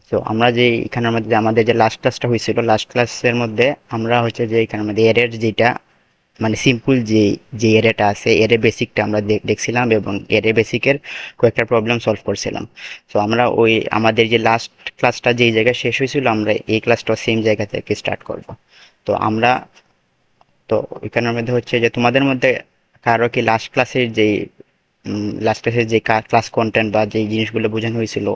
তো আমরা যে এখানের মধ্যে আমাদের যে লাস্ট ক্লাসটা হয়েছিল, লাস্ট ক্লাসের মধ্যে আমরা হচ্ছে যে এখানের মধ্যে এরের যেটা মানে সিম্পল যে এরেটা আছে, এরে বেসিকটা আমরা দেখছিলাম এবং এরে বেসিকের কয়েকটা প্রবলেম সলভ করছিলাম। তো আমরা ওই আমাদের যে লাস্ট ক্লাসটা যেই জায়গায় শেষ হয়েছিল, আমরা এই ক্লাসটা সেম জায়গা থেকে স্টার্ট করব। তো আমরা তো এখানের মধ্যে হচ্ছে যে তোমাদের মধ্যে কারো কি লাস্ট ক্লাসের যে ক্লাস কন্টেন্ট বা যে জিনিসগুলো বোঝানো হয়েছিল,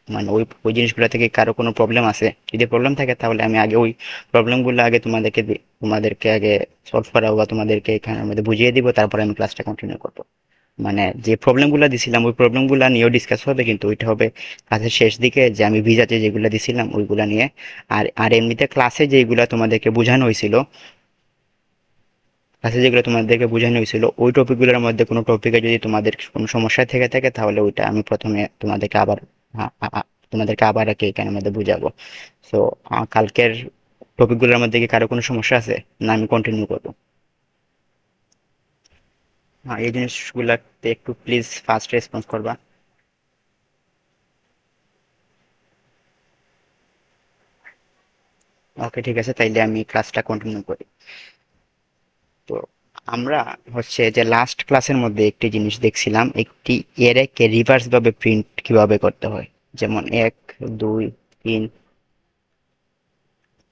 মানে ওই জিনিসগুলো থেকে কারো কোনো প্রবলেম আছে? যদি প্রবলেম থাকে তাহলে আমি আগে ওই প্রবলেমগুলো আগে তোমাদেরকে আগে সলভ করাবো বা তোমাদেরকে এখানের মধ্যে বুঝিয়ে দিব, তারপরে আমি ক্লাসটা কন্টিনিউ করবো। মানে যে প্রবলেমগুলো দিছিলাম ওই প্রবলেমগুলো নিয়েও ডিসকাস হবে, কিন্তু ওইটা হবে ক্লাসের শেষ দিকে, যে আমি ভিজাতে যেগুলো দিছিলাম ওইগুলা নিয়ে। আর আর এমনিতে ক্লাসে যেগুলো তোমাদেরকে বোঝানো হয়েছিল ওই টপিকগুলোর মধ্যে কোনো টপিকে যদি তোমাদের কোনো সমস্যা থেকে থাকে, তাহলে ওইটা আমি প্রথমে আ- আ- আ- তোমাদেরকে আবার একে এখানের মধ্যে বুঝাবো। সো কালকের টপিকগুলোর মধ্যে কি কারো কোনো সমস্যা আছে, না আমি কন্টিনিউ করবো? হ্যাঁ, এই জিনিসগুলোতে একটু প্লিজ ফাস্ট রেসপন্স করবা। ওকে, ঠিক আছে, তাইলে আমি ক্লাসটা কন্টিনিউ করি। তো আমরা হচ্ছে যে লাস্ট ক্লাসের মধ্যে একটি জিনিস দেখছিলাম, একটি এরেকে রিভার্স ভাবে প্রিন্ট কিভাবে করতে হয়। যেমন দুই তিন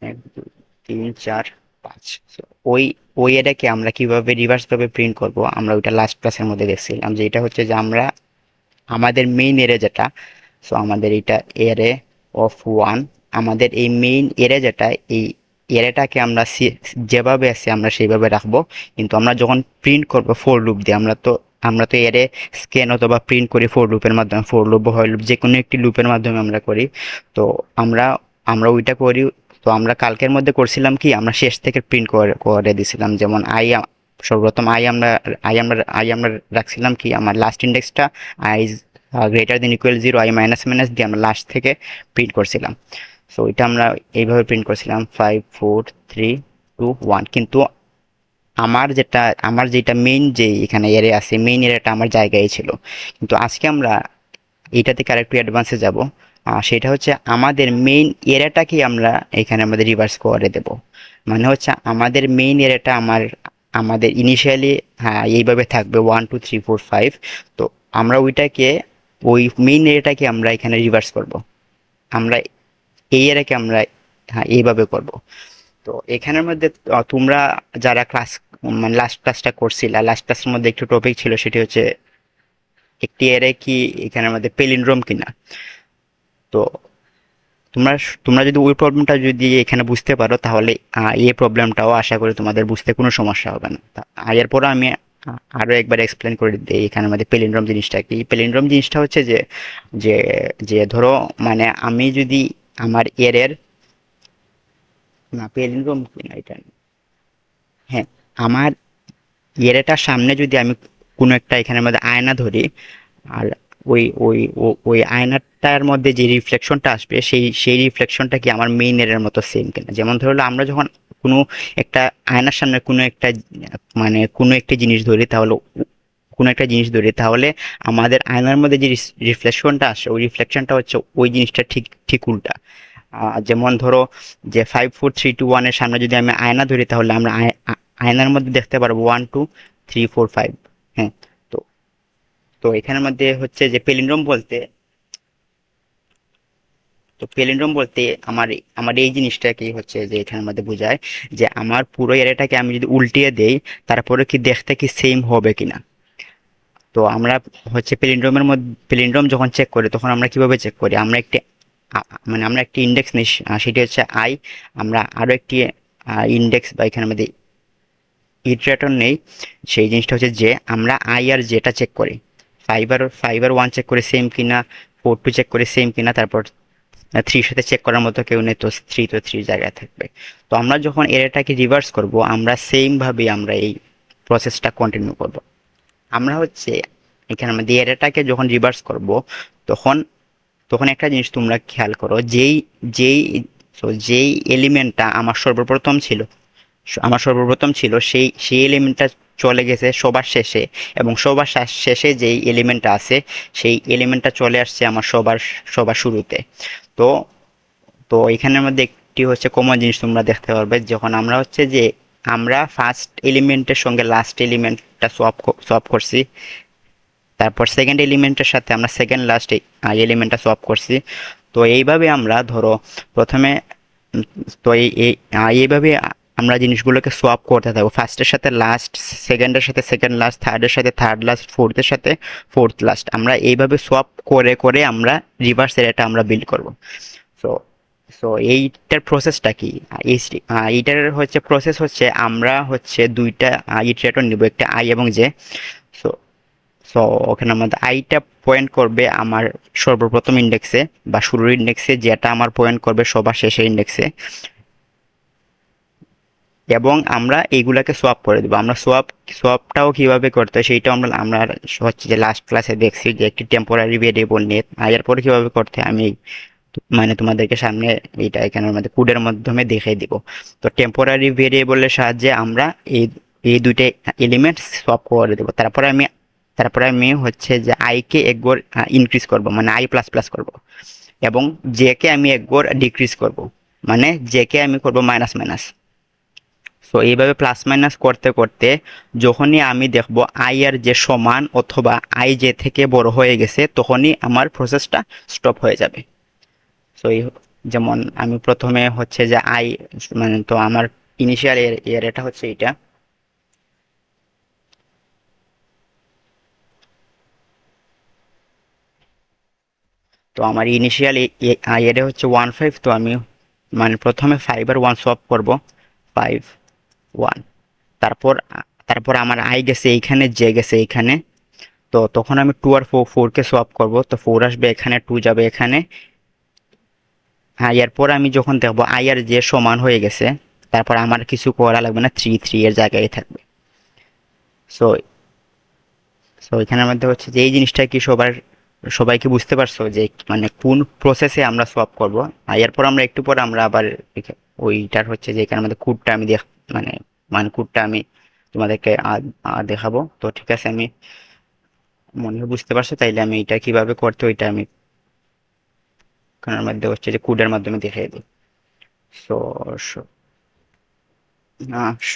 এক দুই তিন চার পাঁচ। So, ওই ওই এটাকে আমরা কিভাবে রিভার্স ভাবে প্রিন্ট করব, আমরা ওইটা লাস্ট ক্লাসের মধ্যে দেখছিলাম, যে এটা হচ্ছে যে আমরা আমাদের মেইন এরে যেটা, সো আমাদের এটা এরে অফ ওয়ান, আমাদের এই মেইন এরে যেটা, এই এরেটাকে আমরা যেভাবে আছে আমরা সেইভাবে রাখবো। কিন্তু আমরা যখন প্রিন্ট করব ফোর লুপ দিয়ে, আমরা তো এরে স্ক্যান অথবা প্রিন্ট করি ফোর লুপের মাধ্যমে, ফোর লুপ বা হয় লুপ যে কোনো একটি লুপের মাধ্যমে আমরা করি। তো আমরা আমরা ওইটা করি। তো আমরা কালকের মধ্যে করছিলাম কি, আমরা শেষ থেকে প্রিন্ট করে করে দিছিলাম। যেমন সর্বপ্রথম আই আমরা রাখছিলাম কি, আমার লাস্ট ইন্ডেক্সটা I greater than equal zero, I minus minus দিয়ে আমরা লাস্ট থেকে প্রিন্ট করছিলাম। সো এটা আমরা এইভাবে প্রিন্ট করছিলাম 5 4 3 2 1। কিন্তু আমার যেটা মেইন যে এখানে এরিয়া আছে, মেইন এরিয়াটা আমার জায়গায় ছিল। কিন্তু আজকে আমরা এইটা থেকে আরেকটু অ্যাডভান্সে যাব। সেটা হচ্ছে আমাদের মেইন এরিয়াটাকে আমরা এখানে আমাদের রিভার্স করে দেব। মানে হচ্ছে আমাদের মেইন এরিয়াটা আমাদের ইনিশিয়ালি, হ্যাঁ, এইভাবে থাকবে 1 2 3 4 5। তো আমরা ওই মেইন এরিয়াটাকে আমরা এখানে রিভার্স করব। আমরা এই এরিয়াকে আমরা, হ্যাঁ, এইভাবে করব। তো এখানের মধ্যে তোমরা যারা মানে লাস্ট ক্লাসটা করছিলা, লাস্ট ক্লাসের মধ্যে একটু টপিক ছিল, সেটি হচ্ছে একটি এরে কি এখানের মধ্যে পেলিন্ড্রোম কিনা। তো তোমরা তোমরা যদি ওই প্রবলেমটা যদি এখানে বুঝতে পারো, তাহলে এই প্রবলেমটাও আশা করি তোমাদের বুঝতে কোনো সমস্যা হবে না। এরপর আমি আরো একবার এক্সপ্লেন করে দিই এখানের মধ্যে পেলিন্ড্রোম জিনিসটা কি। পেলিন্ড্রোম জিনিসটা হচ্ছে যে যে যে ধরো, মানে আমি যদি আমার এর না, পেলিন্ড্রোম কিনা এটা, হ্যাঁ, আমার এরেটার সামনে যদি আমি কোনো একটা এখানের মধ্যে আয়না ধরি, আর ওই আয়নাটার মধ্যে যে রিফ্লেকশনটা আসবে, সেই রিফ্লেকশনটা কি আমার মেইন এর মতো সেম কিনা। যেমন ধরো আমরা যখন কোনো একটা আয়নার সামনে কোনো একটা জিনিস ধরি, তাহলে আমাদের আয়নার মধ্যে যে রিফ্লেকশনটা আসে, ওই রিফ্লেকশনটা হচ্ছে ওই জিনিসটা ঠিক ঠিক উল্টা। যেমন ধরো যে 5 4 3 2 1 এর সামনে যদি আমি আয়না ধরি, তাহলে আমরা আয়নার মধ্যে দেখতে পারবো 1 2 3 4 5। হ্যাঁ। তো তো এখানের মধ্যে হচ্ছে যে পেলিন্ড্রোম বলতে আমার আমার এই জিনিসটা কি হচ্ছে যে এখানের মধ্যে বোঝায় যে আমার পুরো এরিয়াটাকে আমি যদি উল্টিয়ে দেই, তারপরে কি দেখতে কি সেম হবে কিনা। তো আমরা হচ্ছে পেলিন্ড্রোম যখন চেক করি, তখন আমরা কিভাবে চেক করি, মানে আমরা একটি ইন্ডেক্স নিই, সেটি হচ্ছে আই। আমরা আরো একটি ইন্ডেক্স বা এখানের মধ্যে ইটারেটর নেই। সেই জিনিসটা হচ্ছে যে আমরা আই আর জেটা চেক করি, ফাইভ আর ওয়ান চেক করে সেম কিনা, 4 2 চেক করে সেম কিনা, তারপর থ্রির সাথে চেক করার মতো কেউ নেই, তো থ্রি জায়গায় থাকবে। তো আমরা যখন এটাকে রিভার্স করব, আমরা সেম ভাবে আমরা এই প্রসেসটা কন্টিনিউ করব। আমরা হচ্ছে এখানে আমাদের এটাকে যখন রিভার্স করব, তখন তখন একটা জিনিস তোমরা খেয়াল করো, যেই যেই এলিমেন্টটা আমার সর্বপ্রথম ছিল, সেই এলিমেন্টটা চলে গেছে সবার শেষে, এবং সবার শেষে যেই এলিমেন্টটা আছে, সেই এলিমেন্টটা চলে আসছে আমার সবার সবার শুরুতে। তো তো এখানের মধ্যে একটি হচ্ছে কমন জিনিস তোমরা দেখতে পারবে, যখন আমরা হচ্ছে যে আমরা ফার্স্ট এলিমেন্টের সঙ্গে লাস্ট এলিমেন্টটা সোয়াপ করছি, তারপর সেকেন্ড এলিমেন্টের সাথে আমরা সেকেন্ড লাস্ট এলিমেন্টটা সোয়াপ করছি। তো এইভাবে আমরা ধরো প্রথমে তো এইভাবে আমরা জিনিসগুলোকে সোয়াপ করতে থাকবো, ফার্স্টের সাথে লাস্ট, সেকেন্ডের সাথে সেকেন্ড লাস্ট, থার্ডের সাথে থার্ড লাস্ট, ফোর্থের সাথে ফোর্থ লাস্ট, আমরা এইভাবে সোয়াপ করে করে আমরা রিভার্স এরিয়াটা আমরা বিল্ড করব। সো সো এইটার প্রসেসটা কি, এইটার হচ্ছে প্রসেস হচ্ছে আমরা হচ্ছে দুইটা ইটারেটর নিব, একটা আই এবং জে। সো সো ওখানে আমাদের আইটা পয়েন্ট করবে আমার সর্বপ্রথম ইন্ডেক্সে বা শুরুর ইন্ডেক্সে, যেটা আমার পয়েন্ট করবে সবার শেষের ইন্ডেক্সে, এবং আমরা এইগুলাকে সোয়াপ করে দেবো। আমরা সোয়াপটাও কিভাবে করতে হয় সেইটাও আমরা আমরা হচ্ছে যে লাস্ট ক্লাসে দেখছি যে একটি টেম্পোরারি ভেরিয়েবল নিয়ে আয়ের পরে কিভাবে করতে হয়, আমি মানে তোমাদেরকে সামনে এইটা এখানের মধ্যে কোডের মাধ্যমে দেখিয়ে দিব। তো টেম্পোরারি ভেরিয়েবলের সাহায্যে আমরা এই এই দুইটা এলিমেন্ট সোয়াপ করে দেবো। তারপরে আমি হচ্ছে যে আইকে একবার ইনক্রিজ করব, মানে আই প্লাস প্লাস করবো, এবং জেকে আমি একবার ডিক্রিজ করব, মানে জেকে আমি করব মাইনাস মাইনাস। সো এইভাবে প্লাস মাইনাস করতে করতে যখনই আমি দেখব আই আর যে সমান অথবা আই যে থেকে বড় হয়ে গেছে, তখনই আমার প্রসেসটা স্টপ হয়ে যাবে। সো এই যেমন আমি প্রথমে হচ্ছে যে আই, মানে তো আমার ইনিশিয়াল এরিয়াটা হচ্ছে এটা। তো আমার ইনিশিয়াল এরিয়া হচ্ছে 1.5, তো আমি মানে প্রথমে 5 আর 1 সোয়াপ করব, 5 1। তারপর তারপর আমার আই গেছে এইখানে, জে গেছে এইখানে, তো তখন আমি 2 আর 4কে সোয়াপ করব, তো 4 আসবে এখানে, 2 যাবে এখানে। হ্যাঁ, এরপর আমি যখন দেখবো আই আর জে সমান হয়ে গেছে, তারপর আমার কিছু করা লাগবে না, 3 এর জায়গায় থাকবে। সো সো এখানের মধ্যে হচ্ছে যে এই জিনিসটা কি সবাইকে বুঝতে পারছো যে মানে কোন প্রসেসে আমরা সোয়াপ করব। আর এরপর আমরা একটু পর আমরা আবার ওইটার হচ্ছে যে এখানের মধ্যে কোডটা আমি মানে মানে কোডটা আমি তোমাদেরকে দেখাবো। তো ঠিক আছে, আমি মনে হয় বুঝতে পারছো, তাইলে আমি এটা কিভাবে করতে ওইটা আমি এখানের মধ্যে হচ্ছে যে কোডের মাধ্যমে দেখিয়ে দিই। সো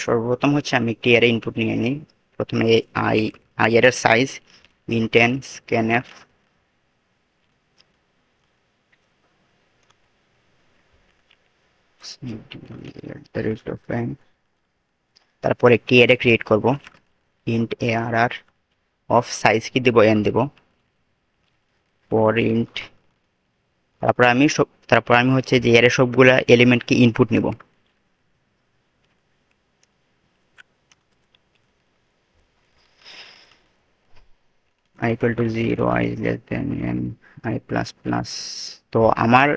সর্বপ্রথম হচ্ছে আমি একটি অ্যারে ইনপুট নিয়ে নিই। প্রথমে আই আই এর সাইজ ইন্টেন স্ক্যানএফ, তারপর একটি অ্যারে ক্রিয়েট করব, ইন্ট ARR অফ সাইজ কি দেবো, এন দেব, ফর ইন্ট। তারপর আমি হচ্ছে যে অ্যারে সবগুলা এলিমেন্টকে ইনপুট নিব। I equal to 0, I is less than n, I plus plus। তো আমার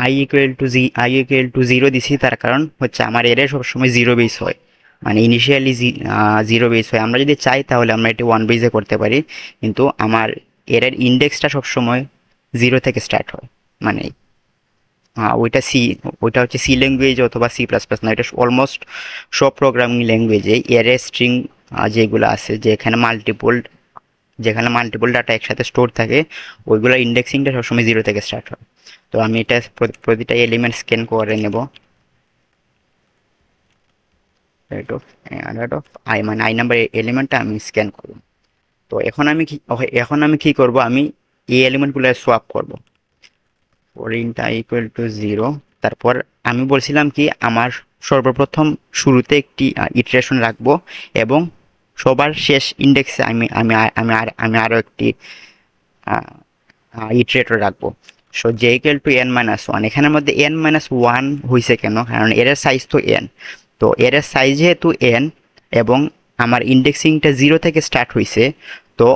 I equal to 0 দিছি, তার কারণ হচ্ছে আমার এরে সবসময় 0 বেস হয়, মানে ইনিশিয়ালি 0 বেস হয়। আমরা যদি চাই তাহলে আমরা এটি 1 বেসে করতে পারি, কিন্তু আমার এরের ইন্ডেক্সটা সবসময় 0 থেকে স্টার্ট হয়। মানে ওইটা ওইটা হচ্ছে সি ল্যাঙ্গুয়েজ অথবা C++, না, এটা অলমোস্ট সব প্রোগ্রামিং ল্যাঙ্গুয়েজে এরে স্ট্রিং যেগুলো আছে, যেখানে মাল্টিপল ডাটা একসাথে স্টোর থাকে, ওইগুলোর ইন্ডেক্সিংটা সবসময় 0 থেকে স্টার্ট হয়। তো আমি এটা প্রতিটা এলিমেন্ট স্ক্যান করে নেব, রেট অফ আই, মানে আই নাম্বার এলিমেন্টটা আমি স্ক্যান করব। তো এখন আমি কি করব, আমি এই এলিমেন্টগুলো সোয়াপ করব। For int I equal to 0, তারপর আমি বলছিলাম কি আমার সর্বপ্রথম শুরুতে একটি ইটারেশন রাখবো, এবং সবার শেষ ইন্ডেক্সে আমি আমি আমি আমি আরও একটি ইটারেটর রাখবো। So J equal to n-1, এখানের মধ্যে n-1 হয়েছে কেন, কারণ এর সাইজ তো n। তো এর সাইজ যেহেতু n এবং আমার ইন্ডেক্সিংটা 0 থেকে স্টার্ট হয়েছে, তো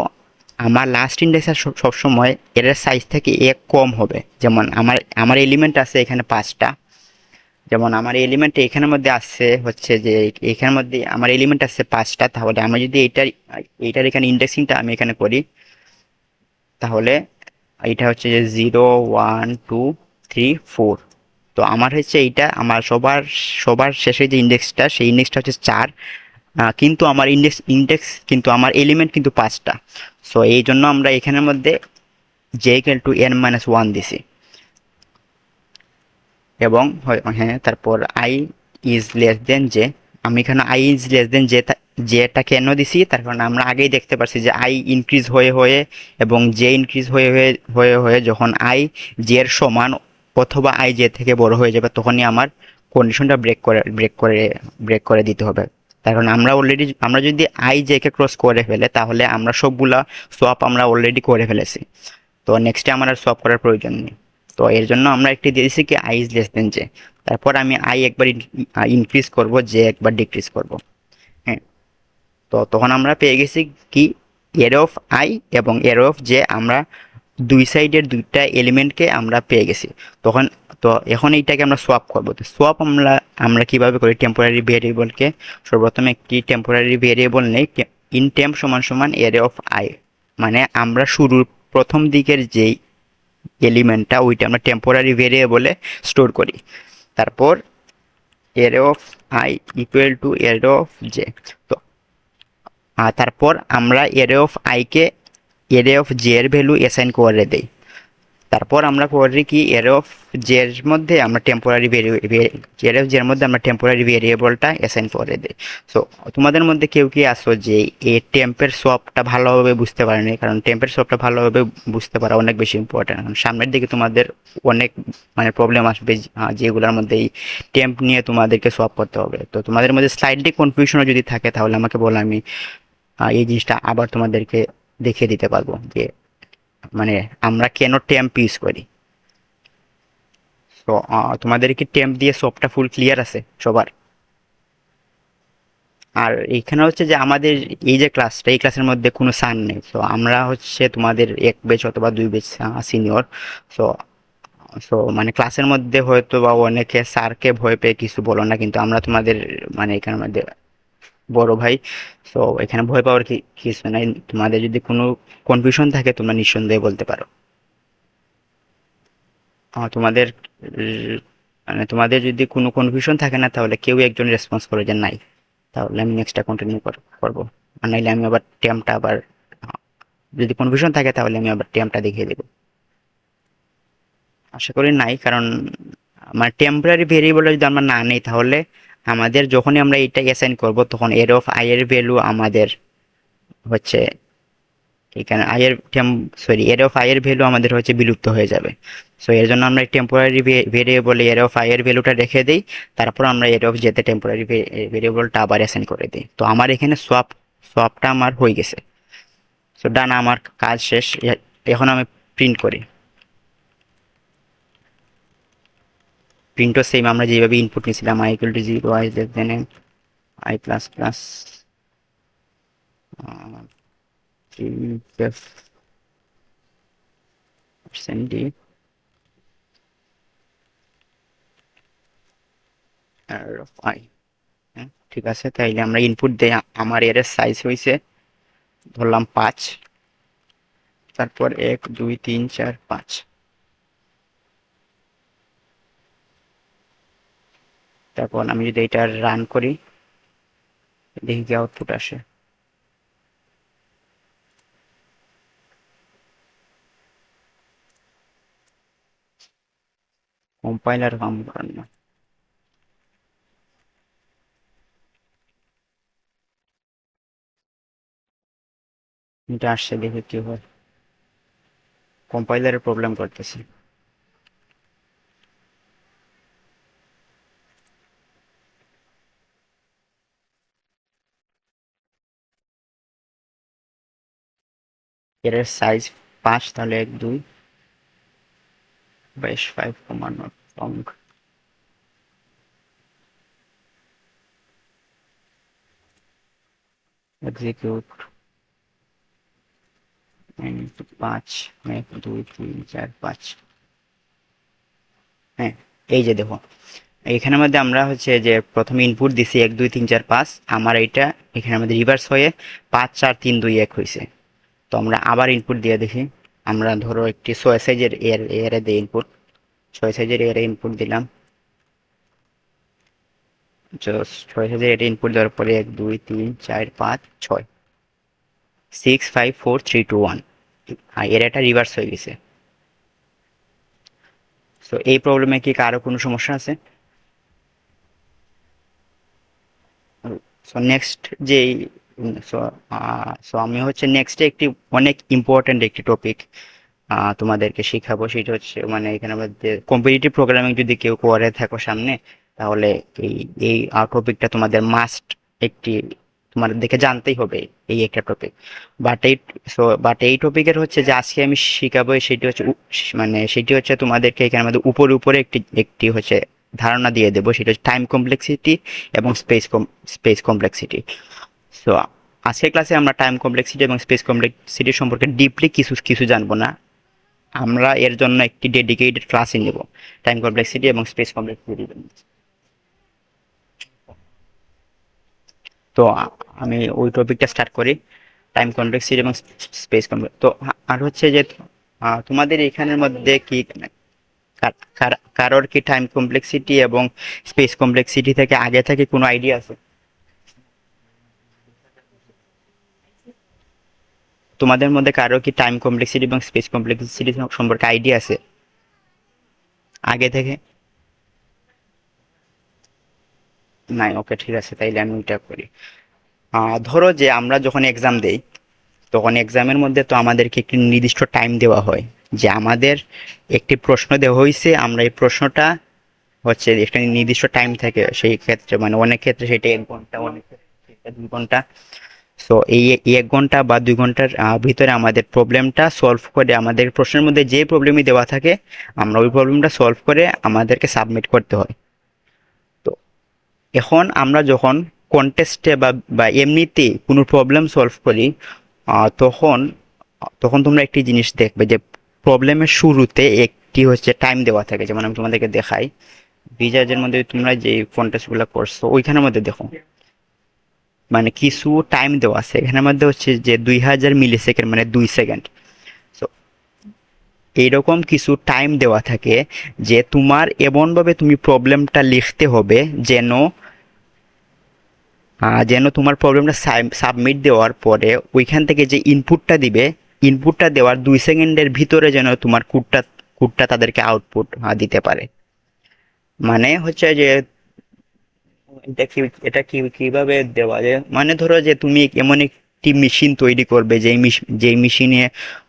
আমার লাস্ট ইন্ডেক্সের সবসময় এর সাইজ থেকে 1 কম হবে। যেমন আমার আমার এলিমেন্ট আছে এখানে 5টা, যেমন আমার এলিমেন্ট এখানের মধ্যে আছে হচ্ছে যে এখানের মধ্যে আমার এলিমেন্ট আছে 5টা, তাহলে আমি যদি এইটার এখানে ইন্ডেক্সিংটা আমি এখানে করি, তাহলে এটা হচ্ছে যে 0 1 2 3 4। তো আমার হচ্ছে এইটা আমার সবার শেষে যে ইন্ডেক্সটা, সেই ইন্ডেক্সটা হচ্ছে 4, কিন্তু আমার ইন্ডেক্স কিন্তু আমার এলিমেন্ট কিন্তু 5টা। সো এই জন্য আমরা এখানের মধ্যে জে ইকুয়াল টু n-1 দিছি। এবং হ্যাঁ তারপর I is less than J. আমি এখানে I is less than J জেটা কেন দিছি, তার কারণ আমরা আগেই দেখতে পারছি যে আই ইনক্রিজ হয়ে হয়ে এবং জে ইনক্রিজ হয়ে হয়ে হয়ে হয়ে যখন আই জে এর সমান অথবা আই জে থেকে বড় হয়ে যাবে তখনই আমার কন্ডিশনটা ব্রেক করে দিতে হবে। তার কারণ আমরা যদি আই জে কে ক্রস করে ফেলে তাহলে আমরা সবগুলা সোয়াপ আমরা অলরেডি করে ফেলেছি। তো নেক্সটে আমার আর সোয়াপ করার প্রয়োজন নেই। তো এর জন্য আমরা একটি দিয়েছি কি I is less than J. তারপর আমি আই একবার ইনক্রিজ করব, জে একবার ডিক্রিজ করব। হ্যাঁ, তো তখন আমরা পেয়ে গেছি কি এর অফ আই এবং এর অফ জে, আমরা দুই সাইডের দুইটা এলিমেন্টকে আমরা পেয়ে গেছি। তখন তো এখন এইটাকে আমরা সোয়াপ করব। তো সোয়াপ আমরা কিভাবে করি, টেম্পোরারি ভেরিয়েবলকে সর্বপ্রথম একটি টেম্পোরারি ভেরিয়েবল নেই, ইন টেম্প সমান সমান এর অফ আই, মানে আমরা শুরুর প্রথম দিকের যেই এলিমেন্টটা ওইটা আমরা টেম্পোরারি ভেরিয়েবলে স্টোর করি। তারপর এর অফ আই ইকুয়াল টু এর অফ জে। তো তারপর আমরা এর অফ আইকে এর অফ জে এর ভ্যালু অ্যাসাইন করে দেই। তারপর আমরা করি কি এর অফ জে এর মধ্যে আমরা টেম্পোরারি ভেরিয়েবলটা অ্যাসাইন করে দেই। সো তোমাদের মধ্যে কেউ কি আসো যে এই টেম্পের সোয়াপটা ভালোভাবে বুঝতে পারেনি, কারণ টেম্পের সোয়াপটা ভালোভাবে বুঝতে পারা অনেক বেশি ইম্পর্টেন্ট। কারণ সামনের দিকে তোমাদের অনেক মানে প্রবলেম আসবে যেগুলোর মধ্যে এই টেম্প নিয়ে তোমাদেরকে সোয়াপ করতে হবে। তো তোমাদের মধ্যে স্লাইডলি কনফিউশনও যদি থাকে তাহলে আমাকে বলো, আমি এই জিনিসটা আবার তোমাদেরকে দেখিয়ে দিতে পারবো যে মানে আমরা কেন টেম্প ইউজ করি। তো তোমাদের কি টেম্প দিয়ে সবটা ফুল ক্লিয়ার আছে সবার? আর এইখানে হচ্ছে যে আমাদের এই যে ক্লাসটা, এই ক্লাসের মধ্যে কোনো স্যার নেই। তো আমরা হচ্ছে তোমাদের এক বেচ অথবা দুই বেচ সিনিয়র। সো সো মানে ক্লাসের মধ্যে হয়তো বা অনেকে স্যারকে ভয় পেয়ে কিছু বলো না, কিন্তু আমরা তোমাদের মানে এখানের মধ্যে বড় ভাই। সো এখানে ভয় পাওয়ার কিছু নাই। তোমাদের যদি কোনো কনফিউশন থাকে তোমরা নিঃসন্দেহে বলতে পারো। তোমাদের মানে তোমাদের যদি কোনো কনফিউশন থাকে না তাহলে কেউ একজন রেসপন্স করে যে নাই, তাহলে আমি নেক্সটটা কন্টিনিউ করবো। আর নাইলে আমি আবার টেমটা আবার যদি কনফিউশন থাকে তাহলে আমি আবার টেমটা দেখিয়ে দেবো। আশা করি নাই, কারণ আমার টেম্পোরারি ভেরিয়েবল যদি আমরা না নেই তাহলে আমাদের যখনই আমরা এটা অ্যাসাইন করব তখন এর অফ আই এর ভ্যালু আমাদের হচ্ছে এখানে এর অফ আই এর ভ্যালু আমাদের হচ্ছে বিলুপ্ত হয়ে যাবে। সো এর জন্য আমরা টেম্পোরারি ভেরিয়েবলে এর অফ আই এর ভ্যালুটা রেখে দিই। তারপর আমরা এর অফ যেতে টেম্পোরারি ভেরিয়েবলটা আবার অ্যাসাইন করে দিই। তো আমার এখানে সোয়াপটা আমার হয়ে গেছে। সো ডান, আমার কাজ শেষ। এখন আমি প্রিন্ট করি। প্রিন্টও সেম আমরা যেভাবে ইনপুট নিয়েছিলাম, I equal to zero, I less than I plus plus D R I. ঠিক আছে, তাইলে আমরা ইনপুট দেই। আমার এর সাইজ হয়েছে ধরলাম 5। তারপর 1 2 3 4 5। তারপর আমি যদি এটা রান করি দেখি কি আউটপুট আসে। কম্পাইলার কাম করে না। এটা আসছে, দেখি কি হয়। কম্পাইলারের প্রবলেম করতেছে। এর সাইজ 5, তাহলে 1 2 22 5 কমানো রং। এক্সিকিউট 5 1 2 3 4 5। হ্যাঁ, এই যে দেখো এখানের মধ্যে আমরা হচ্ছে যে প্রথমে ইনপুট দিছি 1 2 3 4 5, আমার এইটা এখানে আমাদের রিভার্স হয়ে 5 4 3 2 1 হয়েছে। তো আমরা আবার ইনপুট দিয়ে দেখি। আমরা ধরো একটি 6 সাইজের এয়ারে দিয়ে ইনপুট, 6 সাইজের এয়ারে ইনপুট দিলাম। 6 সাইজের এটা ইনপুট দেওয়ার পরে 1 2 3 4 5 6 6 5 4 3 2 1, এর এটা রিভার্স হয়ে গেছে। সো এই প্রবলেমে কি কারো কোনো সমস্যা আছে? সো নেক্সট যেই সো সো আমি হচ্ছে নেক্সট একটি অনেক ইম্পর্ট্যান্ট একটি টপিক তোমাদেরকে শিখাবো, সেটা হচ্ছে মানে এখানে মধ্যে কম্পিটিটিভ প্রোগ্রামিং যদি কেউ করে থাকো সামনে, তাহলে এই এই টপিকটা তোমাদের মাস্ট একটি তোমাদের দেখে জানতেই হবে এই একটা টপিক। বাট এই টপিকের হচ্ছে যে আজকে আমি শিখাবো সেটি হচ্ছে মানে সেটি হচ্ছে তোমাদেরকে এখানে মধ্যে উপরে উপরে একটি একটি হচ্ছে ধারণা দিয়ে দেবো, সেটা হচ্ছে টাইম কমপ্লেক্সিটি এবং স্পেস কমপ্লেক্সিটি। সো আজকের ক্লাসে আমরা টাইম কমপ্লেক্সিটি এবং স্পেস কমপ্লেক্সিটি সম্পর্কে ডিপলি কিছু কিছু জানবো না, আমরা এর জন্য একটি ডেডিকেটেড ক্লাসই নেব টাইম কমপ্লেক্সিটি এবং স্পেস কমপ্লেক্সিটি। তো আমি ওই টপিকটা স্টার্ট করি, টাইম কমপ্লেক্সিটি এবং স্পেস কমপ্লেক্স। তো আর হচ্ছে যে তোমাদের এখানের মধ্যে কি কারোর কি টাইম কমপ্লেক্সিটি এবং স্পেস কমপ্লেক্সিটি থেকে আগে থেকে কোনো আইডিয়া আছে? তোমাদের মধ্যে কারো কি টাইম কমপ্লেক্সিটি এবং স্পেস কমপ্লেক্সিটি সম্পর্কে আইডিয়া আছে আগে থেকে? নাই, ওকে ঠিক আছে, তাইলে আমি ওইটা করি। ধরো যে আমরা যখন এক্সাম দেই, তখন এক্সামের মধ্যে তো আমাদেরকে একটি নির্দিষ্ট টাইম দেওয়া হয়, যে আমাদের একটি প্রশ্ন দেওয়া হয়েছে, আমরা এই প্রশ্নটা হচ্ছে একটা নির্দিষ্ট টাইম থাকে, সেই ক্ষেত্রে মানে অনেক ক্ষেত্রে সেটা 1 ঘন্টা, অনেক ক্ষেত্রে সেটা 2 ঘন্টা। সো এই 1 ঘন্টা বা 2 ঘন্টার ভিতরে আমাদের প্রবলেমটা সলভ করে, আমাদের প্রশ্নের মধ্যে যে প্রবলেমই দেওয়া থাকে আমরা ওই প্রবলেমটা সলভ করে আমাদেরকে সাবমিট করতে হয়। তো এখন আমরা যখন কন্টেস্টে বা এমনিতে কোনো প্রবলেম সলভ করি, তখন তখন তোমরা একটি জিনিস দেখবে যে প্রবলেমের শুরুতে একটি হচ্ছে টাইম দেওয়া থাকে। যেমন আমি তোমাদেরকে দেখাই, বিজাজের মধ্যে তোমরা যে কন্টেস্টগুলো করছো ওইখানের মধ্যে দেখো মানে কিছু টাইম দেওয়া আছে, এখানের মধ্যে হচ্ছে যে 2000 মিলি সেকেন্ড মানে 2 সেকেন্ড। সো এইরকম কিছু টাইম দেওয়া থাকে যে তোমার এমনভাবে তুমি প্রবলেমটা লিখতে হবে যেন যেন তোমার প্রবলেমটা সাবমিট দেওয়ার পরে ওইখান থেকে যে ইনপুটটা দিবে, ইনপুটটা দেওয়ার 2 সেকেন্ডের ভিতরে যেন তোমার কোডটা তাদেরকে আউটপুট দিতে পারে। মানে হচ্ছে যে এটা কি এটা কি কিভাবে দেওয়া যায়, মানে ধরো যে তুমি এমন একটি মেশিন তৈরি করবে যেই মেশিনে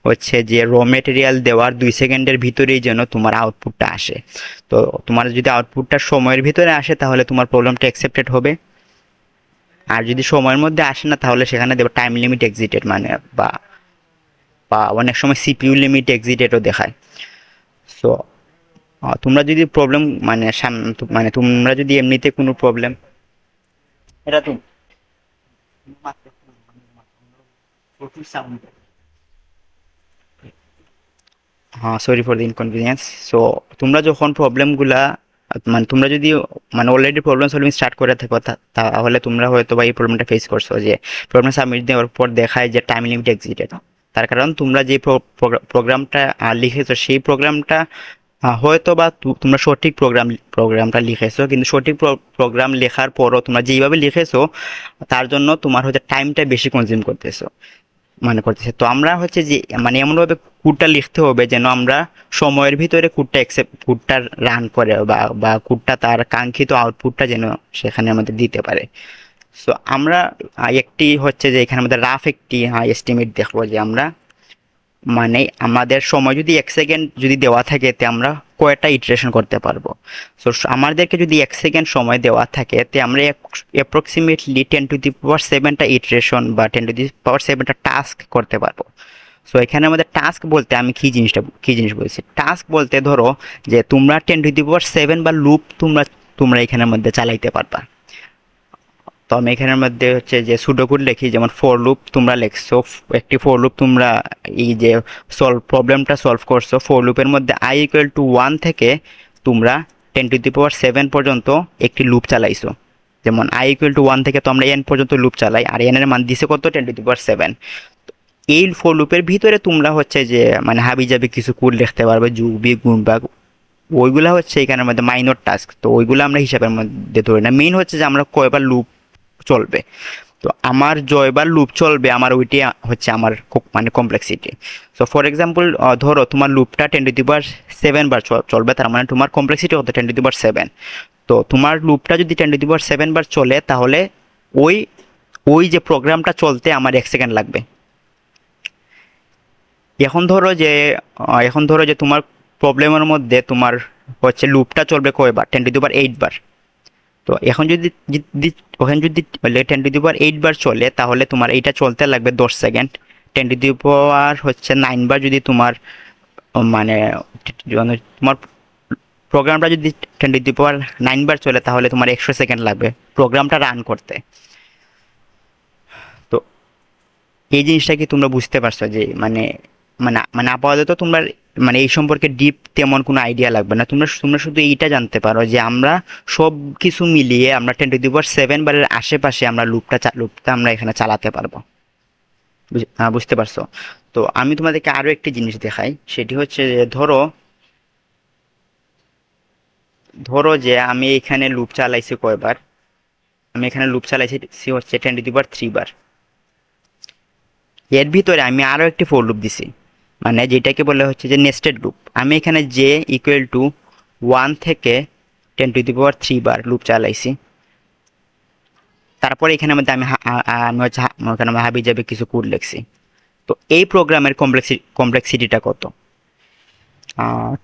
হচ্ছে যে র মেটেরিয়াল দেওয়ার 2 সেকেন্ডের ভিতরেই যেন তোমার আউটপুটটা আসে। তো তোমার যদি আউটপুটটা সময়ের ভিতরে আসে তাহলে তোমার প্রবলেমটা অ্যাকসেপ্টেড হবে, আর যদি সময়ের মধ্যে আসে না তাহলে সেখানে দেবো টাইম লিমিট এক্সিটেড, মানে বা বা অনেক সময় সিপিইউ লিমিট এক্সিটেডও দেখায়। সো তোমরা যদি প্রবলেম মানে মানে তোমরা যদি এমনিতে কোনো প্রবলেম, এটা তুমি হ্যাঁ, sorry for the inconvenience. So তোমরা যখন প্রবলেমগুলা মানে তোমরা যদি মানে অলরেডি প্রবলেম সলভিং স্টার্ট করে থাকো তাহলে তোমরা হয়তো বা এই প্রবলেমটা ফেস করছো যে প্রবলেম সাবমিট দেওয়ার পর দেখায় যে টাইম লিমিট এক্সিটেড। তার কারণ তোমরা যে প্রোগ্রামটা লিখেছো সেই প্রোগ্রামটা হয়তো বা তোমরা সঠিক প্রোগ্রামটা লিখেছো, কিন্তু সঠিক প্রোগ্রাম লেখার পরও তোমরা যেইভাবে লিখেছো তার জন্য তোমার হয়তো টাইমটা বেশি কনজিউম করতেছো মানে করতেছে। তো আমরা হচ্ছে যে মানে এমনভাবে কোডটা লিখতে হবে যেন আমরা সময়ের ভিতরে কোডটা রান করে বা কোডটা তার কাঙ্ক্ষিত আউটপুটটা যেন সেখানে আমাদের দিতে পারে। সো আমরা একটি হচ্ছে যে এখানে আমাদের রাফ একটি এস্টিমেট দেখবো যে আমরা মানে আমাদের সময় যদি 1 সেকেন্ড যদি দেওয়া থাকে তে আমরা কয়টা ইটারেশন করতে পারবো। সো আমাদেরকে যদি 1 সেকেন্ড সময় দেওয়া থাকে তে আমরা অ্যাপ্রক্সিমেটলি 10⁻⁷ ইটারেশন বা 10⁻⁷ টাস্ক করতে পারবো। সো এখানে আমাদের টাস্ক বলতে আমি কি জিনিস বলছি, টাস্ক বলতে ধরো যে তোমরা 10⁻⁷ বা লুপ তোমরা এখানের মধ্যে চালাইতে পারবা। তো আমি এখানের মধ্যে হচ্ছে যে সুডোকোড লিখি, যেমন ফর লুপ তোমরা লিখছো, একটি ফর লুপ তোমরা এই যে প্রবলেমটা সলভ করছো, ফর লুপের মধ্যে i = 1 থেকে তোমরা 10⁻⁷ পর্যন্ত একটি লুপ চালাইছো। যেমন i = 1 থেকে তো আমরা n পর্যন্ত লুপ চালাই, আর n এর মান দিছে কত 10⁻⁷। এই ফর লুপের ভিতরে তোমরা হচ্ছে যে মানে হাবি জাবি কিছু কোড লিখতে পারবে, যোগ বিয়োগ গুণ ভাগ, ওইগুলা হচ্ছে এখানের মধ্যে মাইনর টাস্ক। তো ওইগুলো আমরা হিসাবের মধ্যে ধরি না, মেইন হচ্ছে যে আমরা কয়বার লুপ চলবে। তো আমার জয়বার লুপ চলবে আমার ওইটি হচ্ছে আমার মানে কমপ্লেক্সিটি। সো ফর এক্সাম্পল ধরো তোমার লুপটা 10^7 বার চলবে, তার মানে তোমার কমপ্লেক্সিটি হতো 10^7। তো তোমার লুপটা যদি 10^7 বার চলে, তাহলে ওই ওই যে প্রোগ্রামটা চলতে আমার 1 সেকেন্ড লাগবে। এখন ধরো যে তোমার প্রবলেমের মধ্যে তোমার হচ্ছে লুপটা চলবে কয়বার, 10^8 বার। তো এখন যদি 10^8 বার চলে, তাহলে তোমার এইটা চলতে লাগবে 10 সেকেন্ড। 10^9 বার যদি তোমার মানে তোমার প্রোগ্রামটা যদি 10^9 বার চলে, তাহলে তোমার 100 সেকেন্ড লাগবে প্রোগ্রামটা রান করতে। তো এই জিনিসটা কি তোমরা বুঝতে পারছো যে মানে মানে মানে আপাতত তোমরা মানে এই সম্পর্কে ডিপ তেমন কোনো আইডিয়া লাগবে না, তোমরা তোমরা শুধু এইটা জানতে পারো যে আমরা সব কিছু মিলিয়ে আমরা 10^7 বারের আশেপাশে আমরা লুপটা আমরা এখানে চালাতে পারবো। বুঝতে পারছো? তো আমি তোমাদেরকে আরো একটি জিনিস দেখাই, সেটি হচ্ছে যে ধরো যে আমি এখানে লুপ চালাইছি কয়বার, আমি এখানে লুপ চালাইছি হচ্ছে 10^3 বার। এর ভিতরে আমি আরো একটি ফর লুপ দিছি, মানে যেটাকে বলে হচ্ছে যে নেস্টেড লুপ। আমি এখানে যে ইকুয়াল টু 1 থেকে 10^3 বার লুপ চালাইছি। তারপরে এখানে মধ্যে আমি হচ্ছে ওখানে হাবি যাবে কিছু কোড লিখছি। তো এই প্রোগ্রামের কমপ্লেক্সিটিটা কত?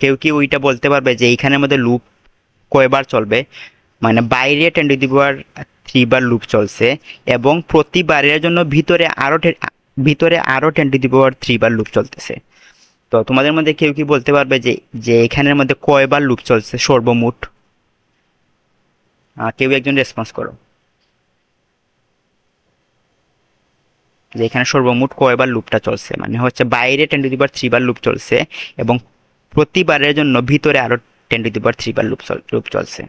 কেউ কি ওইটা বলতে পারবে যে এইখানের মধ্যে লুপ কয়বার চলবে? মানে বাইরে 10^3 বার লুপ চলছে, এবং প্রতিবারের জন্য ভিতরে আরো 10^3 বার লুপ চলতেছে। তো তোমাদের মধ্যে কেউ কি বলতে পারবে যে যে এখানের মধ্যে কয়বার লুপ চলছে সর্বমোট? কেউ একজন রেসপন্স করো যে এখানে সর্বমোট কয়বার লুপটা চলছে। মানে হচ্ছে বাইরে 10^3 বার লুপ চলছে, এবং প্রতিবারের জন্য ভিতরে আরো 10^3 বার লুপ চলছে।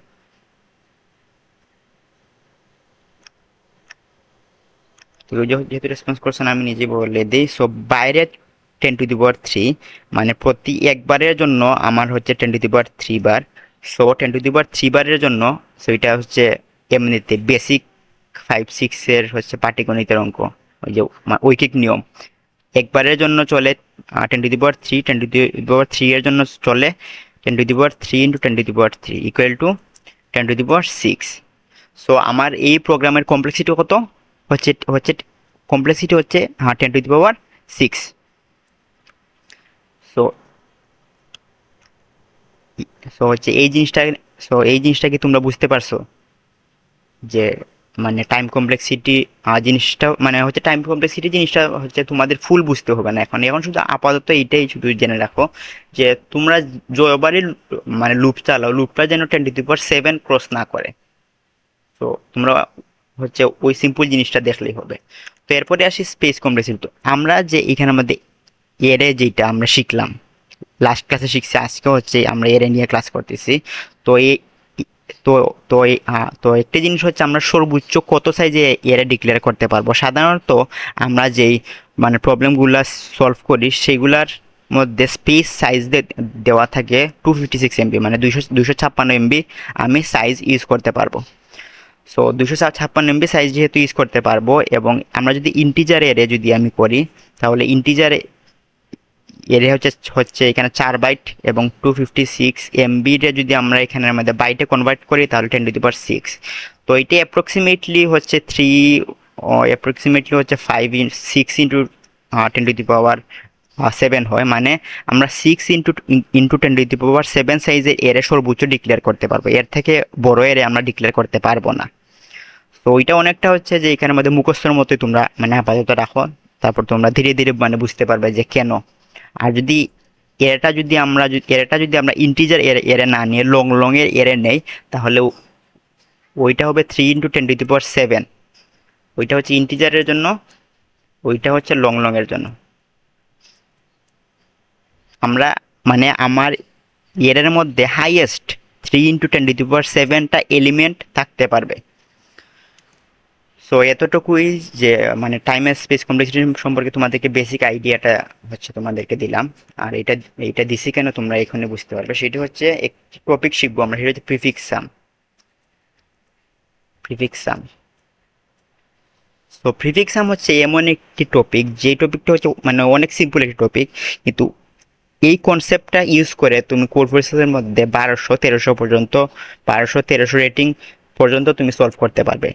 তো যেহেতু রেসপন্স করছেন, আমি নিজে বলে দিই। সো বাইরে 10^3, মানে প্রতি একবারের জন্য আমার হচ্ছে 10^3 বার। সো 10^3 বারের জন্য, সো এটা হচ্ছে এমনিতে বেসিক 5-6 এর হচ্ছে পাটিগণিতের অঙ্ক, ওই যে ঐকিক নিয়ম। একবারের জন্য চলে 10^3, 10^3 এর জন্য চলে 10^3 ইন্টু 10^3 ইকুয়াল টু 10^6। সো আমার এই প্রোগ্রামের কমপ্লেক্সিটি কত হচ্ছে? কমপ্লেক্সিটি হচ্ছে 10^6। সো সো হচ্ছে এই জিনিসটা কি তোমরা বুঝতে পারছো যে মানে টাইম কমপ্লেক্সিটি জিনিসটা, মানে হচ্ছে টাইম কমপ্লেক্সিটি জিনিসটা হচ্ছে তোমাদের ফুল বুঝতে হবে না এখন। এখন শুধু আপাতত এইটাই শুধু জেনে রাখো যে তোমরা যতবারই মানে লুপ চালাও, লুপটা যেন 10^7 ক্রস না করে। তো তোমরা হচ্ছে ওই সিম্পল জিনিসটা দেখলেই হবে। তো এরপরে আসি স্পেস কমপ্লেক্সিটি। তো আমরা যে এখানে আমাদের এরে যেটা আমরা শিখলাম, লাস্ট ক্লাসে শিখছি, আজকে হচ্ছে আমরা এরে নিয়ে ক্লাস করতেছি। তো এই তো তো একটা জিনিস হচ্ছে আমরা সর্বোচ্চ কত সাইজে এরে ডিক্লেয়ার করতে পারবো। সাধারণত আমরা যেই মানে প্রবলেমগুলো সলভ করি সেগুলার মধ্যে স্পেস সাইজ দেওয়া থাকে 256 MB, মানে 256 MB আমি সাইজ ইউজ করতে পারবো। সো 256 MB সাইজ যেহেতু ইউজ করতে পারবো, এবং আমরা যদি ইন্টিজার এরে যদি আমি করি, তাহলে ইন্টিজার এর হচ্ছে এখানে 4 বাইট, এবং 256 MB রে যদি আমরা এখানের মধ্যে বাইটে কনভার্ট করি তাহলে 10^6। তো এটা অ্যাপ্রক্সিমেটলি হচ্ছে 6 ইন্টু 10^7 হয়। মানে আমরা 6 ইন্টু 10^7 সাইজের এরে সর্বোচ্চ ডিক্লেয়ার করতে পারবো, এর থেকে বড় এরে আমরা ডিক্লেয়ার করতে পারবো না। তো ওইটা অনেকটা হচ্ছে যে এখানের মধ্যে মুখস্থের মতোই তোমরা মানে আপাতত রাখো, তারপর তোমরা ধীরে ধীরে মানে বুঝতে পারবে যে কেন। আর যদি এরটা যদি আমরা ইন্টিজার এরে না নিয়ে লং লং এর এরে নেই, তাহলে ওইটা হবে 3 ইন্টু 10^7। ওইটা হচ্ছে ইন্টিজারের জন্য, ওইটা হচ্ছে লং লং এর জন্য। আমরা মানে আমার এরের মধ্যে হাইয়েস্ট 3 ইন্টু 10^7টা এলিমেন্ট থাকতে পারবে। সো এতটুকুই যে মানে টাইম এর স্পেস কমপ্লেক্সিটি সম্পর্কে তোমাদেরকে বেসিক আইডিয়াটা হচ্ছে তোমাদেরকে দিলাম। আর এইটা দিছি কেন তোমরা এখানে বুঝতে পারবে। সেটা হচ্ছে একটি টপিক শিখবো আমরা, সেটা হচ্ছে প্রিফিক্স সাম। তো প্রিফিক্স সাম হচ্ছে এমন একটি টপিক, যে টপিকটা হচ্ছে মানে অনেক সিম্পল একটি টপিক, কিন্তু এই কনসেপ্টটা ইউজ করে তুমি কোড প্রসেসের মধ্যে 1200-1300 পর্যন্ত, 1200-1300 রেটিং পর্যন্ত তুমি সলভ করতে পারবে।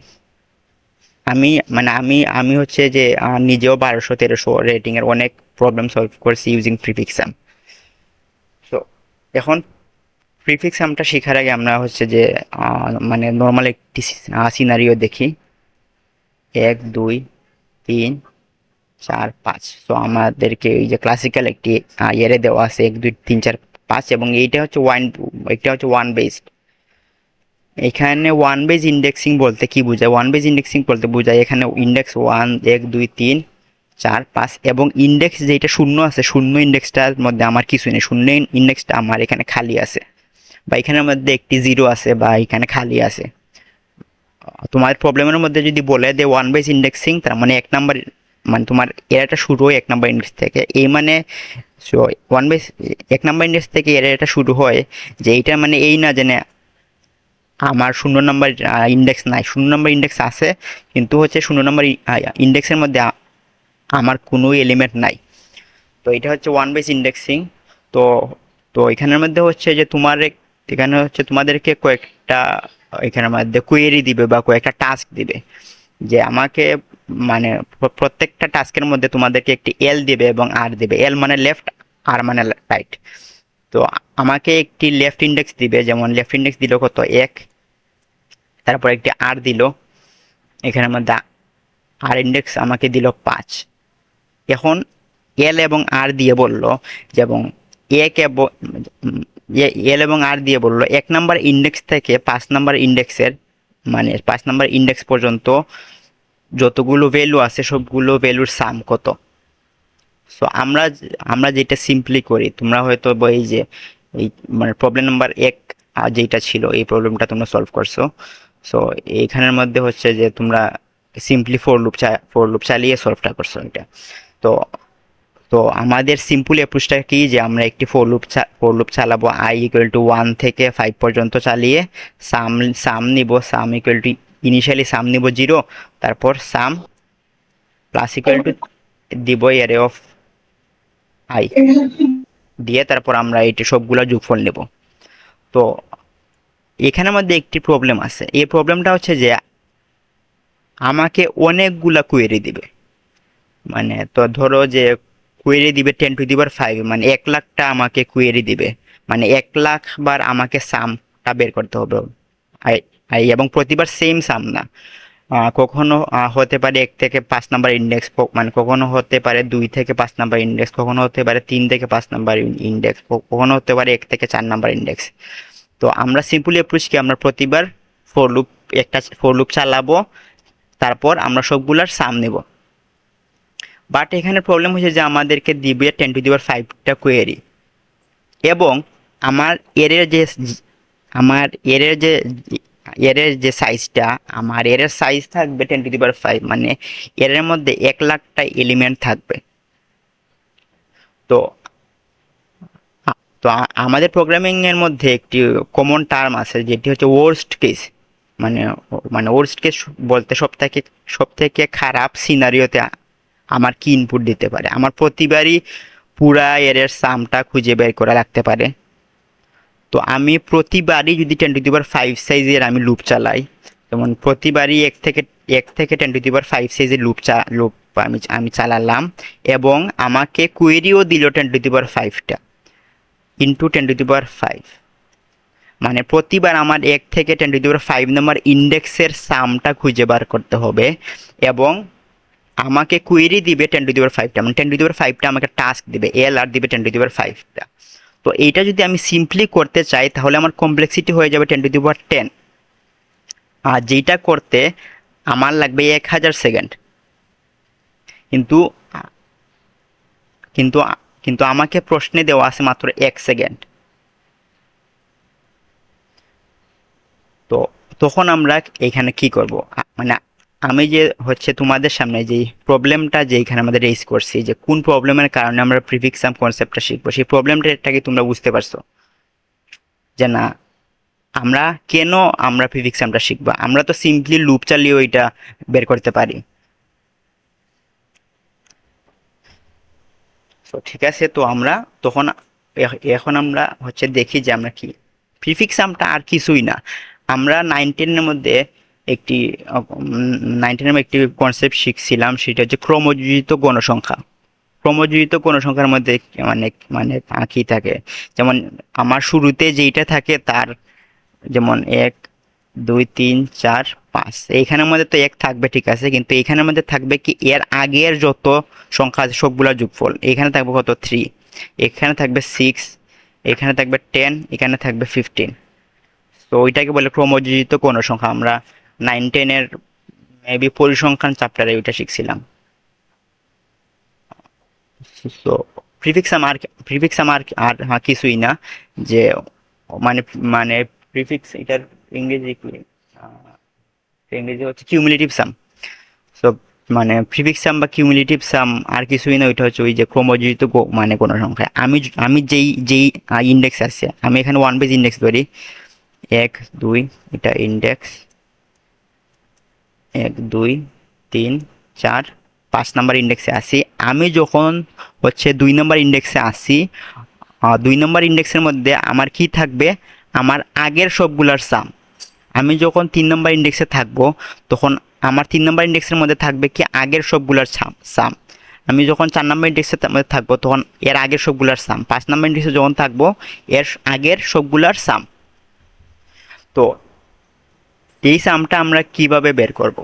আমি মানে আমি হচ্ছে যে নিজেও 1200-1300 রেটিং এর অনেক প্রবলেম সলভ করছি ইউজিং প্রিফিক্স সাম। তো এখন প্রিফিক্স সামটা শেখার আগে আমরা হচ্ছে যে মানে নর্মাল একটি সিনারিও দেখি। 1 2 3 4 5। তো আমাদেরকে এই যে ক্লাসিক্যাল একটি ইয়ারে দেওয়া আছে 1 2 3 4 5, এবং এইটা হচ্ছে ওয়ান বেসড। এখানে ওয়ান বেজ ইন্ডেক্সিং বলতে কি বোঝায়? ওয়ান বেজ ইন্ডেক্সিং বলতে বোঝায় এখানে ইন্ডেক্স 1 1 2 3 4 5, এবং ইন্ডেক্স যেটা শূন্য আছে, শূন্য ইন্ডেক্সটার মধ্যে আমার কিছু নেই, শূন্য ইন্ডেক্সটা আমার এখানে খালি আছে, বা এখানের মধ্যে একটি জিরো আছে, বা এখানে খালি আছে। তোমার প্রবলেমের মধ্যে যদি বলে দে ওয়ান বেজ ইন্ডেক্সিং, তার মানে 1 নাম্বার, মানে তোমার এরাটা শুরু হয় 1 নাম্বার ইন্ডেক্স থেকে, এই মানে so one base 1 number index থেকে এরাটা শুরু হয়, যে এইটা মানে এই না যে আমার 0 নাম্বার ইন্ডেক্স নাই, 0 নাম্বার ইন্ডেক্স আছে, কিন্তু হচ্ছে 0 নাম্বার ইন্ডেক্সের মধ্যে আমার কোনো এলিমেন্ট নাই। তো এটা হচ্ছে ওয়ান বেস ইন্ডেক্সিং। তো তো এখানের মধ্যে হচ্ছে যে এখানে হচ্ছে তোমাদেরকে কয়েকটা এখানের মধ্যে কোয়েরি দিবে বা কয়েকটা টাস্ক দিবে, যে আমাকে মানে প্রত্যেকটা টাস্কের মধ্যে তোমাদেরকে একটি এল দিবে এবং আর দিবে। এল মানে লেফট, আর মানে রাইট। তো আমাকে একটি লেফট ইন্ডেক্স দিবে, যেমন লেফট ইন্ডেক্স দিল কত 1, তারপর একটি আর দিল, এখানের মধ্যে আর ইন্ডেক্স আমাকে দিল 5। এখন এল এবং আর দিয়ে বলল, যেমন এক এবং এল এবং আর দিয়ে বলল 1 নাম্বার ইন্ডেক্স থেকে 5 নাম্বার ইন্ডেক্সের, মানে 5 নাম্বার ইন্ডেক্স পর্যন্ত যতগুলো ভ্যালু আছে সবগুলো ভ্যালুর সাম কত। সো আমরা যেটা সিম্পলি করি, তোমরা হয়তো এই যে এই মানে প্রবলেম নাম্বার 1 যেটা ছিল, এই প্রবলেমটা তোমরা সলভ করছো। সো এইখানের মধ্যে হচ্ছে যে তোমরা সিম্পলি ফর লুপ চালিয়ে সলভটা করছো এটা। তো তো আমাদের সিম্পল অ্যাপ্রোচটা কি, যে আমরা একটি ফর লুপ চালাবো i = 1 থেকে 5 পর্যন্ত চালিয়ে সাম নিব, সাম ইকুয়াল টু ইনিশিয়ালি সাম নিব 0, তারপর সাম প্লাস ইকুয়াল টু দিব অ্যারে অফ আই দিয়ে, তারপর আমরা এটি সবগুলো যোগফল নেব। তো এখানের মধ্যে একটি প্রবলেম আছে, এই প্রবলেমটা হচ্ছে যে আমাকে অনেকগুলা কোয়েরি দিবে। মানে তো ধরো যে কোয়েরি দিবে 10⁵, মানে 1 লাখটা আমাকে কোয়েরি দিবে, মানে 1 লাখ বার আমাকে সামটা বের করতে হবে। এবং প্রতিবার সেম সাম না, কখনো হতে পারে 1 থেকে 5 নাম্বার ইন্ডেক্স, মানে কখনো হতে পারে 2 থেকে 5 নাম্বার ইন্ডেক্স, কখনো হতে পারে 3 থেকে 5 নাম্বার ইন্ডেক্স, কখনো হতে পারে 1 থেকে 4 নাম্বার ইন্ডেক্স। তো আমরা সিম্পলি অ্যাপ্রোচ কি, আমরা প্রতিবার একটা ফর লুপ চালাবো, তারপর আমরা সবগুলার সাম নেব। বাট এখানে প্রবলেম হচ্ছে যে আমাদেরকে দিবে 10⁵টা কোয়েরি, এবং আমার এরের যে আমার এরের যে এরের যে সাইজটা, আমার এরের সাইজ থাকবে 10⁵, মানে এরের মধ্যে 1 লাখটা এলিমেন্ট থাকবে। তো তো আমাদের প্রোগ্রামিং এর মধ্যে একটি কমন টার্ম আছে, যেটি হচ্ছে ওর্স্ট কেস। মানে মানে ওর্স্ট কেস বলতে সব থেকে খারাপ সিনারিওতে আমার কি ইনপুট দিতে পারে। আমার প্রতিবারই পুরা এরের সামটা খুঁজে বের করা লাগতে পারে। তো আমি প্রতিবারই যদি 10⁵ সাইজের আমি লুপ চালাই, যেমন প্রতিবারই 1 থেকে 10⁵ সাইজের লুপ আমি চালালাম, এবং আমাকে কোয়েরিও দিল 10⁵টা ইন্টু 10⁵, মানে প্রতিবার আমার 1 থেকে 10⁵ নাম্বার ইন্ডেক্সের সামটা খুঁজে বার করতে হবে, এবং আমাকে কোয়েরি দিবে 10⁵টা, মানে 10⁵টা আমাকে টাস্ক দিবে, এল আর দিবে 10⁵টা। তো এইটা যদি আমি সিম্পলি করতে চাই, তাহলে আমার কমপ্লেক্সিটি হয়ে যাবে 10⁻10, আর যেটা করতে আমার লাগবে 1000 সেকেন্ড। কিন্তু কিন্তু কিন্তু আমাকে প্রশ্নে দেওয়া আছে মাত্র 1 সেকেন্ড। তো তখন আমরা এখানে কি করব? মানে আমি যে হচ্ছে তোমাদের সামনে যে প্রবলেমটা যে এখানে আমাদের রেজ করছি, যে কোন প্রবলেমের কারণে আমরা প্রিফিক্স সাম কনসেপ্টটা শিখবো, সেই প্রবলেমটা কি তোমরা বুঝতে পারছো? যে না, কেন আমরা প্রিফিক্স সামটা শিখবো? আমরা তো সিম্পলি লুপ চালিয়ে ওইটা বের করতে পারি। তো ঠিক আছে, তো আমরা তখন এখন আমরা হচ্ছে দেখি যে আমরা কি প্রিফিক্স সামটা আর কিছুই না। আমরা 9-10 এর মধ্যে একটি 9-10 এর একটি কনসেপ্ট শিখছিলাম, সেটা হচ্ছে ক্রমযোজিত গণসংখ্যা। ক্রমযোজিত গণসংখ্যার মধ্যে মানে মানে কি থাকে, যেমন আমার শুরুতে যেইটা থাকে তার, যেমন 1 2 3 4 5, এইখানের মধ্যে তো 1 থাকবে ঠিক আছে, কিন্তু এইখানের মধ্যে থাকবে কি এর আগের যত সংখ্যা আছে সবগুলোর যোগফল। এখানে থাকবে কত 3, এখানে থাকবে 6, এখানে থাকবে 10, এখানে থাকবে 15। তো ওইটাকে বলে ক্রমযোজিত গণসংখ্যা। আমরা 9-10 এর মেবি পরিসংখ্যান চ্যাপ্টারে ওইটা শিখছিলাম। তো প্রিফিক্স আমার আর কিছুই না, যে মানে মানে প্রিফিক্স এটার ইংরেজি কি, ইংরেজি হচ্ছে কিউমুলেটিভ সাম। তো মানে প্রিফিক্স সাম বা কিউমুলেটিভ সাম আর কিছুই না, ওইটা হচ্ছে ওই যে ক্রমযোজিত মানে কোনো সংখ্যা। আমি যেই যেই ইন্ডেক্স আছে, আমি এখানে 1 পেজ ইন্ডেক্স ধরি, 1 2, এটা ইন্ডেক্স 1 2 3 4 5 নাম্বার ইন্ডেক্সে আসি। আমি যখন হচ্ছে 2 নাম্বার ইন্ডেক্সে আসি, 2 নাম্বার ইন্ডেক্সের মধ্যে আমার কি থাকবে, আমার আগের সবগুলার সাম। আমি যখন 3 নাম্বার ইন্ডেক্সে থাকবো, তখন আমার 3 নাম্বার ইন্ডেক্সের মধ্যে থাকবে কি আগের সবগুলার সাম। আমি যখন 4 নাম্বার ইন্ডেক্সের মধ্যে থাকবো, তখন এর আগের সবগুলার সাম। 5 নাম্বার ইন্ডেক্সে যখন থাকবো, এর আগের সবগুলার সাম। তো এই সামটা আমরা কিভাবে বের করব?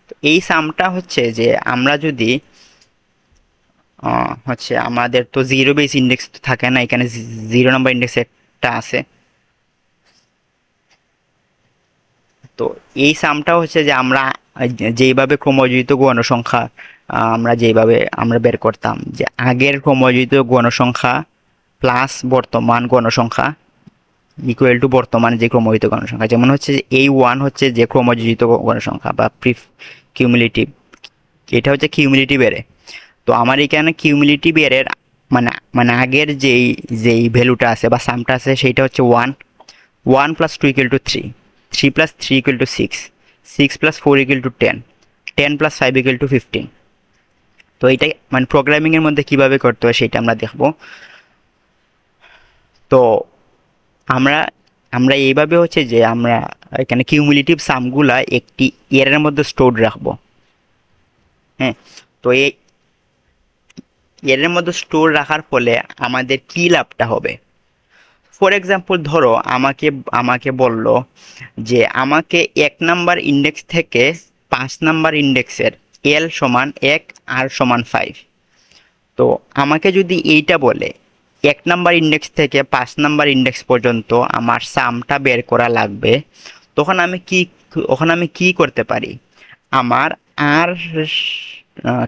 তো এই সামটা হচ্ছে যে আমরা যদি হচ্ছে, আমাদের তো জিরো বেস ইন্ডেক্স থাকে না, এখানে 0 নাম্বার ইন্ডেক্স একটা আছে। তো এই সামটা হচ্ছে যে আমরা যেইভাবে ক্রমযোজিত গণসংখ্যা আমরা যেইভাবে আমরা বের করতাম, যে আগের ক্রমযোজিত গণসংখ্যা প্লাস বর্তমান গণসংখ্যা ইকুয়াল টু বর্তমান যে ক্রমযোজিত গণসংখ্যা। যেমন হচ্ছে যে এই 1 হচ্ছে যে ক্রমযোজিত গণসংখ্যা বা কিউমুলেটিভ, এটা হচ্ছে কিউমুলেটিভ এরে। তো আমার এখানে কিউমুলেটিভ এরের মানে মানে আগের যেই যেই ভ্যালুটা আছে বা সামটা আছে, সেইটা হচ্ছে 1। 1 + 2 = 3, 3 + 3 = 6, 6 + 4 = 10, 10 + 5 = 15। তো এইটাই মানে প্রোগ্রামিং এর মধ্যে কিভাবে করতে হয় সেটা আমরা দেখব। তো আমরা আমরা এইভাবে হচ্ছে যে আমরা এখানে কিউমুলেটিভ সামগুলা একটি এর মধ্যে স্টোর রাখবো। হ্যাঁ, তো এই এর মধ্যে স্টোর রাখার ফলে আমাদের কি লাভটা হবে। ফর এক্সাম্পল ধরো আমাকে আমাকে বলল যে আমাকে 1 নাম্বার ইন্ডেক্স থেকে 5 নাম্বার ইন্ডেক্সের এল সমান 1, আর সমান 5। তো আমাকে যদি এইটা বলে 1 নাম্বার ইন্ডেক্স থেকে 5 নাম্বার ইন্ডেক্স পর্যন্ত আমার সামটা বের করা লাগবে, তখন আমি কি করতে পারি, আমার আর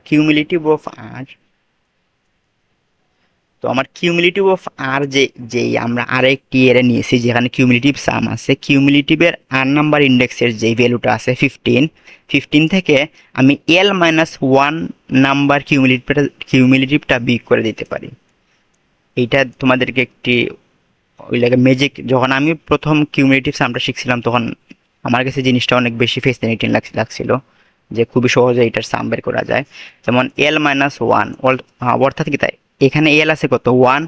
কিউমুলেটিভ অফ আর, তো আমার কিউমুলেটিভ অফ আর যেই আমরা আরেকটি এরে নিয়েছি যেখানে কিউমুলেটিভ সাম আছে, কিউমুলেটিভের আর নাম্বার ইন্ডেক্সের যেই ভ্যালুটা আছে 15, 15 থেকে আমি L-1 নাম্বার কিউমুলেটিভটা বিয়োগ করে দিতে পারি। এইটা তোমাদেরকে একটি ওই লাগে ম্যাজিক। যখন আমি প্রথম কিউমুলেটিভ সামটা শিখছিলাম, তখন আমার কাছে জিনিসটা অনেক বেশি ফ্যাসিনেটিং লাগছিল, যে খুবই সহজে এটার সাম বের করা যায়। যেমন L-1, অর্থাৎ কি তাই, এখানে এল আছে কত 1।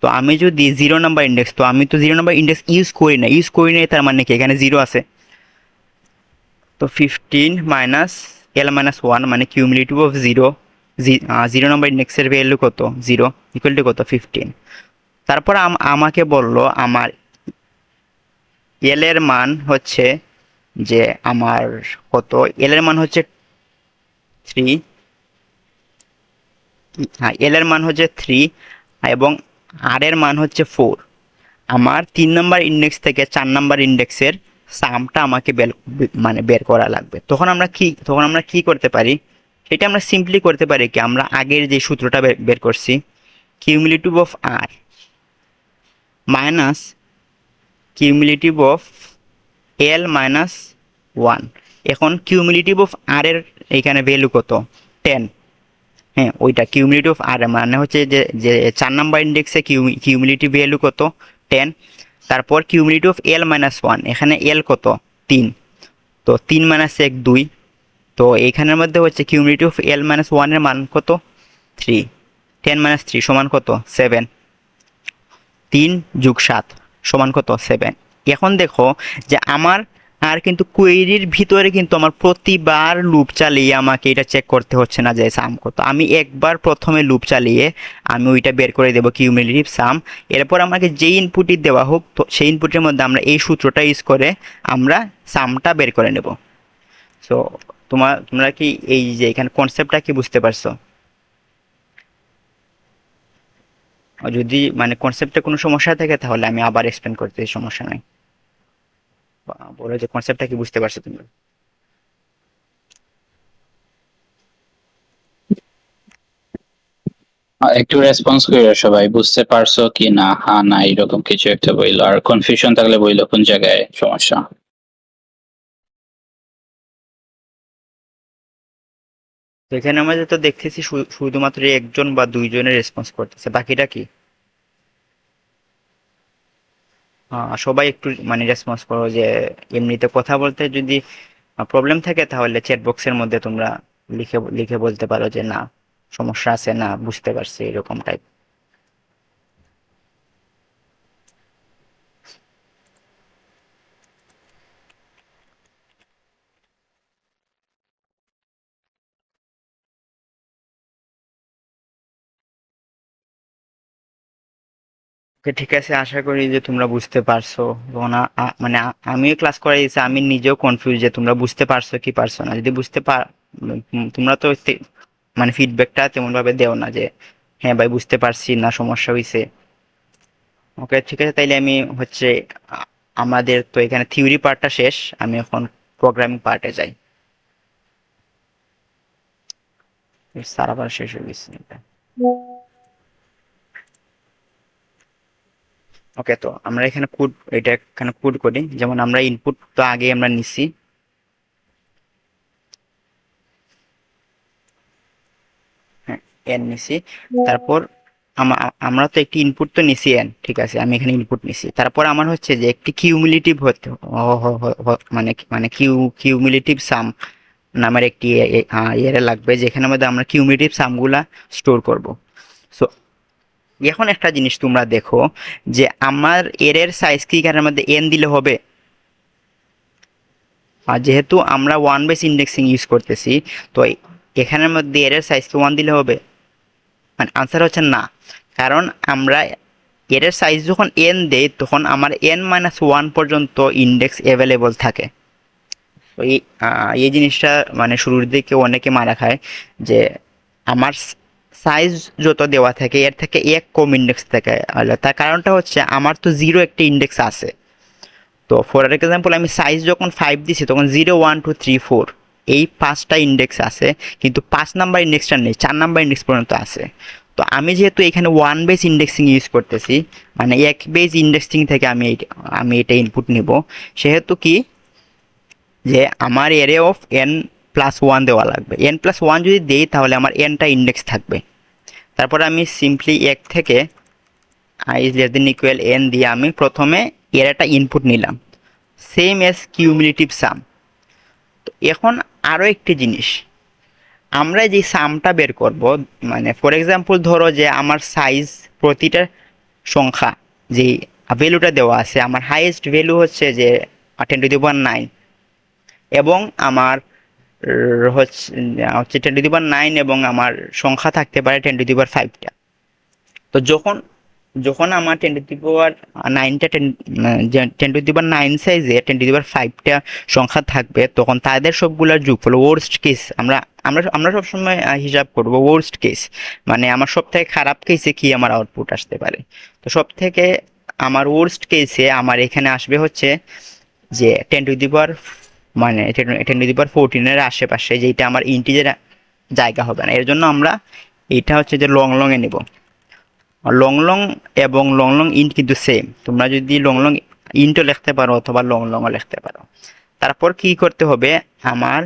তো আমি যদি 0 নাম্বার ইন্ডেক্স, তো আমি তো 0 নাম্বার ইন্ডেক্স ইউজ করি না, তার মানে কি এখানে 0 আছে। তো 15 মাইনাস L-1 মানে কিউমুলেটিভ অফ 0, 0 নাম্বার ইন্ডেক্সের ভ্যালু কত 0, ইকুয়াল টু কত 15। তারপর আমাকে বলল আমার এল এর মান হচ্ছে যে আমার কত, এল এর মান হচ্ছে 3। হ্যাঁ, এল এর মান হচ্ছে 3 এবং আর এর মান হচ্ছে 4। আমার 3 নাম্বার ইন্ডেক্স থেকে 4 নাম্বার ইন্ডেক্সের সামটা আমাকে মানে বের করা লাগবে। তখন আমরা কি করতে পারি, সেটা আমরা সিম্পলি করতে পারি কি, আমরা আগের যে সূত্রটা বের করছি, cumulative of R minus cumulative of L-1। এখন কিউমুলেটিভ অফ আর এর এখানে ভ্যালু কত 10। হ্যাঁ, ওইটা কিউমুলেটিভ অফ আর মানে হচ্ছে যে যে 4 নাম্বার ইন্ডেক্সে কিউমুলেটিভ ভ্যালু কত 10। তারপর কিউমুলেটিভ অফ L-1, এখানে এল কত 3। তো 3 - 1 2। তো এইখানের মধ্যে হচ্ছে কিউমুলেটিভ অফ L-1 এর মান কত 3। 10 - 3 সমান কত? 7। 3 + 7 সমান কত? 7। এখন দেখো যে আমার আর কিন্তু কোয়েরির ভিতরে কিন্তু আমার প্রতিবার লুপ চালিয়ে আমাকে এটা চেক করতে হচ্ছে না যে সাম কত। আমি একবার প্রথমে লুপ চালিয়ে আমি ওইটা বের করে দেবো কিউমুলেটিভ সাম। এরপর আমাকে যেই ইনপুটই দেওয়া হোক তো সেই ইনপুটের মধ্যে আমরা এই সূত্রটা ইউজ করে আমরা সামটা বের করে নেব। সো তোমরা কি এই যে এখানে কনসেপ্টটা কি বুঝতে পারছো? যদি মানে কনসেপ্টে কোনো সমস্যা থাকে তাহলে আমি আবার এক্সপ্লেন করতেছি, সমস্যা নাই। বলো যে কনসেপ্টটা কি বুঝতে পারছো তুমি? একটু রেসপন্স করে সবাই বুঝতে পারছো কি না, হ্যাঁ না এরকম কিছু একটা বইলো, আর কনফিউশন থাকলে বইলো কোন জায়গায় সমস্যা। তো এখানে আমাদের তো দেখতেছি শুধুমাত্র একজন বা দুইজনের রেসপন্স করতেছে, বাকিটা কি? সবাই একটু মানে রেসপন্স করো যে এমনিতে কথা বলতে যদি প্রবলেম থাকে তাহলে চ্যাট বক্সের মধ্যে তোমরা লিখে লিখে বলতে পারো যে না সমস্যা আছে, না বুঝতে পারছি, এরকম টাইপ। ঠিক আছে, আশা করি যে তোমরা বুঝতে পারছো। এবং মানে আমিও ক্লাস করে দিয়েছি, আমি নিজেও কনফিউজ যে তোমরা বুঝতে পারছো কি পারছো না। যদি বুঝতে তোমরা তো মানে ফিডব্যাকটা তেমন ভাবে দেও না যে হ্যাঁ ভাই বুঝতে পারছি না সমস্যা হয়েছে। ওকে ঠিক আছে, তাইলে আমি হচ্ছে আমাদের তো এখানে থিওরি পার্টটা শেষ, আমি এখন প্রোগ্রামিং পার্টে যাই। সারাবার শেষ হয়ে গেছে। ওকে, তো আমরা এখানে কোড, এটা এখানে কোড করি। যেমন আমরা ইনপুট তো আগে আমরা নিছি, হ্যাঁ এন নিছি। তারপর আমরা তো একটি ইনপুট তো নিছি এন, ঠিক আছে, আমি এখানে ইনপুট নিছি। তারপর আমার হচ্ছে যে একটি কিউমুলেটিভ হতে মানে মানে কিউমুলেটিভ সাম নামের একটি এর লাগবে, যেখানে মধ্যে আমরা কিউমুলেটিভ সামগুলা স্টোর করব। সো এখন একটা জিনিস তোমরা দেখো যে আমার এর সাইজ কি এখানের মধ্যে এন দিলে হবে? আর যেহেতু আমরা ওয়ান বেস ইন্ডেক্সিং ইউজ করতেছি, তো এখানের মধ্যে এর সাইজ কি ওয়ান দিলে হবে? মানে আনসার হচ্ছে না। কারণ আমরা এর সাইজ যখন এন দেই তখন আমার n-1 পর্যন্ত ইন্ডেক্স অ্যাভেলেবল থাকে। তো এই জিনিসটা মানে শুরুর দিকে অনেকে মারা খায় যে আমার সাইজ যত দেওয়া থাকে এর থেকে এক কম ইন্ডেক্স থাকে। তার কারণটা হচ্ছে আমার তো জিরো একটা ইন্ডেক্স আছে। তো ফর এক্সাম্পল আমি সাইজ যখন 5 দিছি তখন 0 1 2 3 4 এই 5টা ইন্ডেক্স আছে, কিন্তু 5 নাম্বার ইন্ডেক্সটা নেই, 4 নাম্বার ইন্ডেক্স পর্যন্ত আছে। তো আমি যেহেতু এখানে ওয়ান বেস ইন্ডেক্সিং ইউজ করতেছি, মানে এক বেস ইন্ডেক্সিং থেকে আমি এটা ইনপুট নিব, সেহেতু কি যে আমার এরে অফ n+1 দেওয়া লাগবে। n+1 যদি দেই তাহলে আমার nটা ইন্ডেক্স থাকবে। তারপর আমি সিম্পলি এক থেকে i <= n দিয়ে আমি প্রথমে এর একটা ইনপুট নিলাম, সেম এস কিউমুলেটিভ সাম। তো এখন আরও একটি জিনিস, আমরা যে সামটা বের করব, মানে ফর এক্সাম্পল ধরো যে আমার সাইজ প্রতিটা সংখ্যা যে ভ্যালুটা দেওয়া আছে, আমার হাইয়েস্ট ভ্যালু হচ্ছে যে 10⁹ এবং আমার হচ্ছে 10⁹ এবং আমার সংখ্যা থাকতে পারে 10⁵টা। তো যখন যখন আমার 10⁹ সাইজে 10⁵টা সংখ্যা থাকবে তখন তাদের সবগুলোর যোগফল ওয়ার্স্ট কেস, আমরা আমরা আমরা সবসময় হিসাব করব ওয়ার্স্ট কেস, মানে আমার সব থেকে খারাপ কেসে কি আমার আউটপুট আসতে পারে। তো সব থেকে আমার ওয়ার্স্ট কেসে আমার এখানে আসবে হচ্ছে যে 10⁻, মানে 10⁻14 আশেপাশে, যেটা আমার ইন্টিজার জায়গা হবে না। এর জন্য আমরা এটা হচ্ছে যে লং লং এ নেব। লং লং এবং লং লং ইন্ট কিন্তু সেম, তোমরা যদি লং লং ইন্টও লিখতে পারো অথবা লং লংও লিখতে পারো। তারপর কি করতে হবে, আমার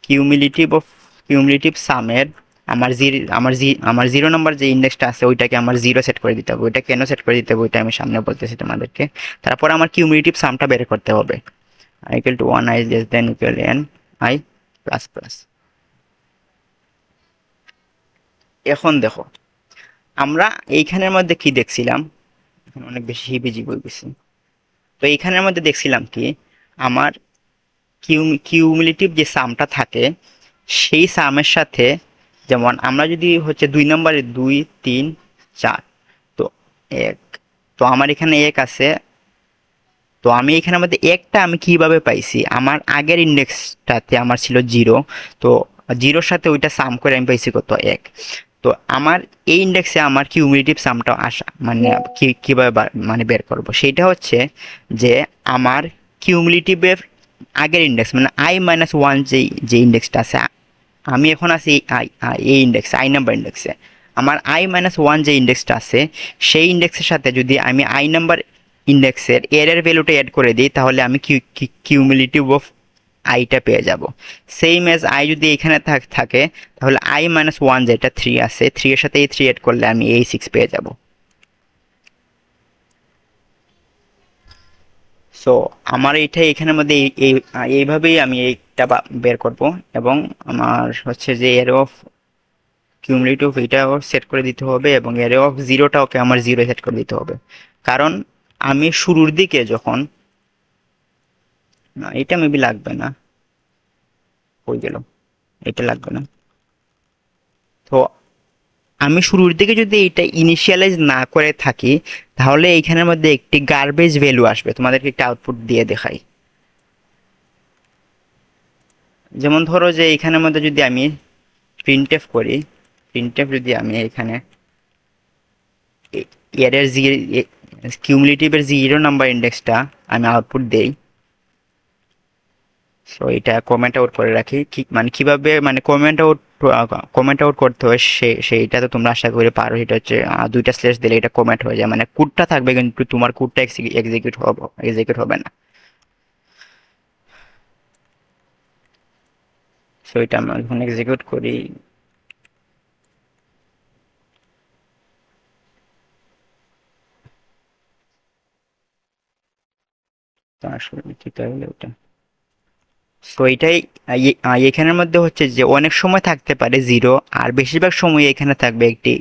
কিউমুলেটিভ সামের আমার 0 নম্বর যে ইন্ডেক্সটা আছে ওইটাকে আমার 0 সেট করে দিতে হবে। ওইটা কেন সেট করে দিতে হবে ওইটা আমি সামনে বলতেছি তোমাদেরকে। তারপর আমার কিউমুলেটিভ সামটা বের করতে হবে, i = 1 i <= n i++। এখন দেখো আমরা এইখানের মধ্যে কি দেখছিলাম, এখানে অনেক বেশি হিবিজিবি হয়ে গেছে। তো এইখানের মধ্যে দেখছিলাম কি, আমার কিউমুলেটিভ যে সামটা থাকে সেই সামের সাথে, যেমন আমরা যদি হচ্ছে 2 নম্বরে 2 3 4, তো 1, তো আমার এখানে 1 আছে। তো আমি এখানের মধ্যে একটা আমি কিভাবে পাইছি, আমার আগের ইন্ডেক্সটাতে আমার ছিল 0, তো 0-র সাথে ওইটা সাম করে আমি পাইছি কত, 1। তো আমার এই ইন্ডেক্সে আমার কিউমুলেটিভ সামটা আসা মানে কিভাবে মানে বের করব, সেইটা হচ্ছে যে আমার কিউমুলেটিভের আগের ইন্ডেক্স মানে i-1 যে ইন্ডেক্সটা আছে, আমি এখন আছি এই ইন্ডেক্সে, নাম্বার ইন্ডেক্সে। আমার i-1 যে ইন্ডেক্সটা আছে সেই ইন্ডেক্সের সাথে যদি আমি নাম্বার ইন্ডেক্সের এর ভ্যালুটা অ্যাড করে দিই, তাহলে আমি কিউমুলেটিভ অফ আইটা পেয়ে যাব। সেম এজ আই যদি এখানে থাকে, তাহলে i-1 যেটা 3 আছে, 3 এর সাথে এই 3 অ্যাড করলে আমি এই 6 পেয়ে যাব। সো আমার এইটা এখানের মধ্যে এইভাবেই আমি এইটা বের করব। এবং আমার হচ্ছে যে এর অফ কিউমুলেটিভ এটাও সেট করে দিতে হবে, এবং অ্যারে অফ জিরোটাওকে আমার জিরো সেট করে দিতে হবে। কারণ আমি শুরুর দিকে যখন, না এটা মেবি লাগবে না, হয়ে গেল, এটা লাগবে না। তো আমি শুরুর দিকে যদি এটা ইনিশিয়ালাইজ না করে থাকি, তাহলে এইখানের মধ্যে একটি গার্বেজ ভ্যালু আসবে। তোমাদেরকে একটা আউটপুট দিয়ে দেখাই। যেমন ধরো যে এইখানের মধ্যে যদি আমি প্রিন্টএফ করি, প্রিন্টএফ যদি আমি এখানে এর কিউমুলেটিভের 0 নাম্বার ইন্ডেক্সটা আমি আউটপুট দেই। সো এটা কমেন্ট আউট করে রাখি, মানে কিভাবে মানে কমেন্ট আউট করতে হয় সেইটা তো তোমরা আশা করি পারো। এটা হচ্ছে 2টা স্ল্যাশ দিলে এটা কমেন্ট হয়ে যায়, মানে কোডটা থাকবে কিন্তু তোমার কোডটা এক্সিকিউট হবে না। সো এটা আমরা যখন এক্সিকিউট করি, তো আসলে কি তাহলে ওটা, তো এটাই এখানের মধ্যে হচ্ছে যে অনেক সময় থাকতে পারে 0, আর বেশিরভাগ সময় এখানে থাকবে একটি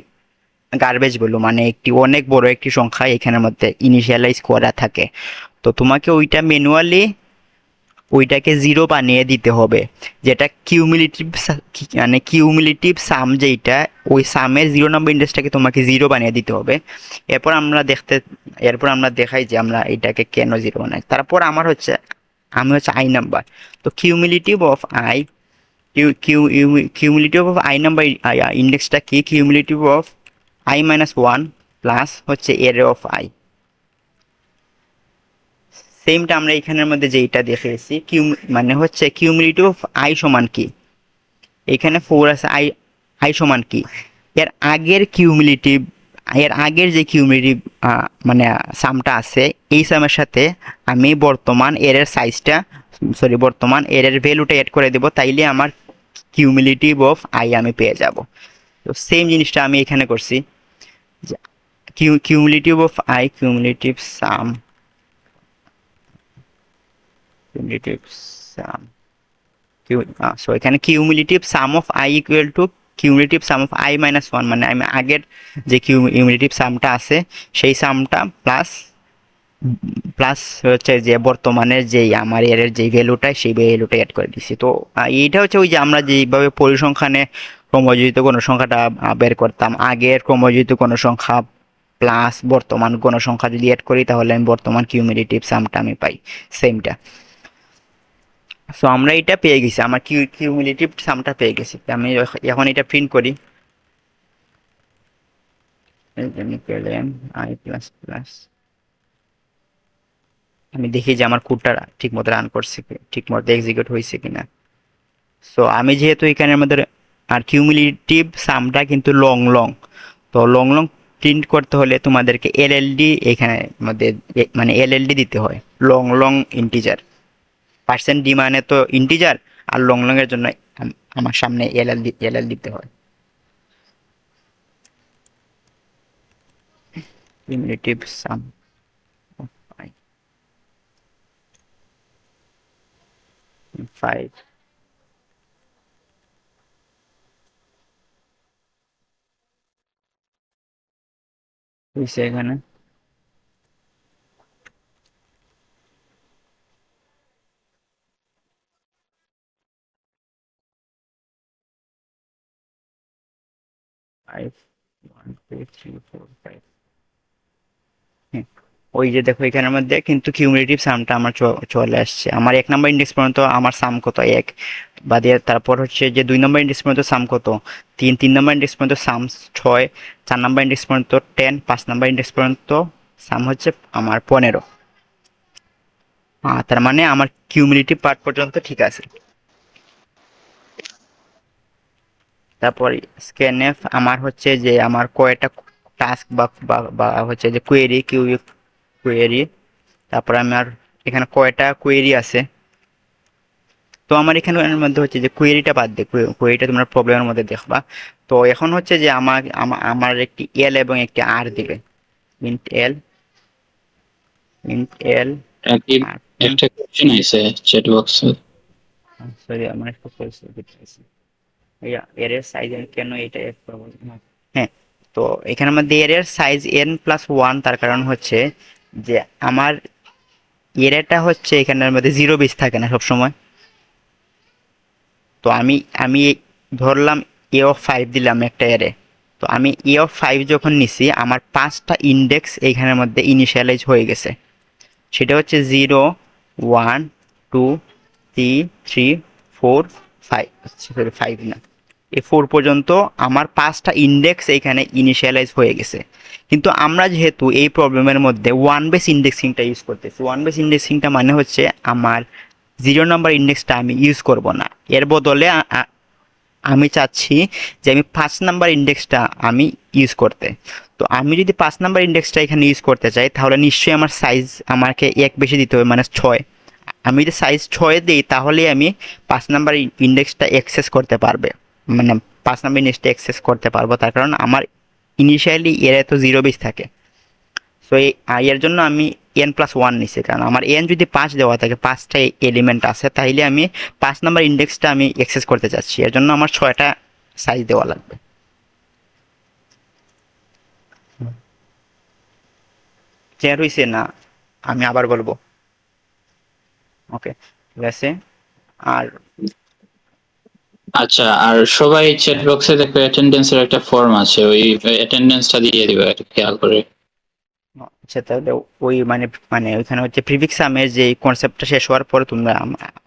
গার্বেজ ভ্যালু, মানে একটি অনেক বড় একটি সংখ্যা এখানের মধ্যে ইনিশিয়ালাইজ করা থাকে। তো তোমাকে ওইটা ম্যানুয়ালি ওইটাকে 0 বানিয়ে দিতে হবে, যেটা কিউমুলেটিভ, মানে কিউমুলেটিভ সাম যেটা, ওই সামের 0 নম্বর ইন্ডেক্সটাকে তোমাকে 0 বানিয়ে দিতে হবে। এরপর আমরা এরপর আমরা দেখাই যে আমরা এটাকে কেন 0 বানাই। তারপর আমি হচ্ছে আই নাম্বার। তো cumulative of I, cumulative of I number ইন্ডেক্সটা কি, কিউমুলেটিভ অফ i-1 প্লাস হচ্ছে এর অফ আই। সেমটা আমরা এখানের মধ্যে যেটা দেখেছি, মানে হচ্ছে কিউমুলেটিভ অফ আই সমান কি, এখানে 4 আছে, আই আই সমান কি, এর আগের কিউমুলেটিভ, এর আগের যে কিউমুলেটিভ মানে সামটা আছে, এই সামের সাথে আমি বর্তমান এর সাইজটা, সরি বর্তমান এর ভ্যালুটা অ্যাড করে দেব, তাইলে আমার কিউমুলেটিভ অফ আই আমি পেয়ে যাব। তো সেম জিনিসটা আমি এখানে করছি, যে cumulative of I, cumulative sum, cumulative sum, so এখানে cumulative sum of I equal to cumulative sum of i-1, মানে আমি আগের যে কিউমুলেটিভ সামটা আছে সেই সামটা প্লাস প্লাস হচ্ছে যে বর্তমানের যেই আমার এর যে ভ্যালুটা, সেই ভ্যালুটা অ্যাড করে দিচ্ছি। তো এইটা হচ্ছে ওই যে আমরা যেভাবে পরিসংখ্যানে ক্রমযোজিত গণসংখ্যাটা বের করতাম, আগের ক্রমযোজিত গণসংখ্যা প্লাস বর্তমান গণসংখ্যা যদি অ্যাড করি, তাহলে আমি বর্তমান কিউমুলেটিভ সামটা আমি পাই, সেমটা। সো আমরা এটা পেয়ে গেছি, আমার কিউমুলেটিভ সামটা পেয়ে গেছি। আমি এখন এটা প্রিন্ট করি, আই প্লাস প্লাস, আমি দেখি যে আমার কোডটা ঠিক মতো রান করছে ঠিক মতো এক্সিকিউট হয়েছে কিনা। সো আমি যেহেতু এখানের মধ্যে, আর কিউমুলেটিভ সামটা কিন্তু লং লং, তো লং লং প্রিন্ট করতে হলে তোমাদেরকে এলএলডি এখানে মধ্যে মানে এলএলডি দিতে হয়, long long integer. Percent D মানে তো ইন্টিজার, আর লং লং এর জন্য আমার সামনে এলএল দিতে হয়। কিউমুলেটিভ সাম অফ আই 5 হইছে এখানে। ফাইভ, 1 2 3 4 5। হ্যাঁ, ওই যে দেখো এখানের মধ্যে কিন্তু কিউমুলেটিভ সামটা আমার চলে আসছে। আমার 1 নম্বর ইন্ডেক্স পর্যন্ত আমার সাম কত, 1 বা দিয়ে তারপর হচ্ছে যে 2 নম্বর ইন্ডেক্স পর্যন্ত সাম কত, 3, 3 নম্বর ইন্ডেক্স পর্যন্ত সাম 6, 4 নম্বর ইন্ডেক্স পর্যন্ত 10, 5 নম্বর ইন্ডেক্স পর্যন্ত সাম হচ্ছে আমার 15। তার মানে আমার কিউমুলেটিভ পার্ট পর্যন্ত ঠিক আছে। তারপর স্ক্যানএফ আমার হচ্ছে যে আমার কয়টা টাস্ক বা হচ্ছে যে কোয়েরি, তারপর আমার এখানে কয়টা কোয়েরি আছে। তো আমার এখানে এর মধ্যে হচ্ছে যে কোয়েরিটা বাদ দিয়ে, কোয়েরিটা তোমরা প্রবলেমের মধ্যে দেখবা। তো এখন হচ্ছে যে আমার আমার একটি এল এবং একটি আর দিবে। ইন্ট এল, ইন্ট এল কি আর, একটা কোশ্চেন আছে চ্যাট বক্সে। সরি আমার একটু এর সাইজ কেন এটা হ্যাঁ। তো এখানের মধ্যে এর সাইজ n+1, তার কারণ হচ্ছে যে আমার এরেটা হচ্ছে এখানের মধ্যে 0 বেস থাকে না সবসময়। তো আমি আমি ধরলাম A of 5 দিলাম একটা এরে। তো আমি A of 5 যখন নিছি আমার 5টা ইন্ডেক্স এইখানের মধ্যে ইনিশিয়ালাইজ হয়ে গেছে। সেটা হচ্ছে 0, 1, 2, 3, 4, 5, সরি 5 না, এই 4 পর্যন্ত আমার 5টা ইন্ডেক্স এইখানে ইনিশিয়ালাইজ হয়ে গেছে। কিন্তু আমরা যেহেতু এই প্রবলেমের মধ্যে ওয়ান বেস ইন্ডেক্সিংটা ইউজ করতেছি, ওয়ান বেস ইন্ডেক্সিংটা মানে হচ্ছে আমার 0 নম্বর ইন্ডেক্সটা আমি ইউজ করব না। এর বদলে আমি চাচ্ছি যে আমি 5 নাম্বার ইন্ডেক্সটা আমি ইউজ করতে। তো আমি যদি 5 নাম্বার ইন্ডেক্সটা এখানে ইউজ করতে চাই তাহলে নিশ্চয়ই আমার সাইজ আমাকে 1 বেশি দিতে হবে, মানে 6। আমি যদি সাইজ 6 দিই তাহলে আমি 5 নাম্বার ইন্ডেক্সটা অ্যাক্সেস করতে পারবে, মানে 5 নাম্বার ইন্ডেক্সটা অ্যাক্সেস করতে পারবো, তার কারণ আমার ইনিশিয়ালি এর তো 0 বেস থাকে। সো এর জন্য আমি n+1 নিছি, কারণ আমার n যদি 5 দেওয়া থাকে, 5টা এলিমেন্ট আছে, তাইলে আমি 5 নাম্বার ইন্ডেক্সটা আমি অ্যাক্সেস করতে চাচ্ছি, এর জন্য আমার 6টা সাইজ দেওয়া লাগবে। ক্লিয়ার হয়েছে না? আমি আবার বলবো। ওকে, ঠিক আছে। আর আচ্ছা, আর সবাই চ্যাট বক্সে দেখবে অ্যাটেন্ডেন্সের একটা ফর্ম আছে, ওই অ্যাটেন্ডেন্সটা দিয়ে দিবে একটু খেয়াল করে। আচ্ছা, তাহলে ওই মানে মানে ওইখানে হচ্ছে প্রিফিক্স সামের যে কনসেপ্টটা শেষ হওয়ার পরে তোমরা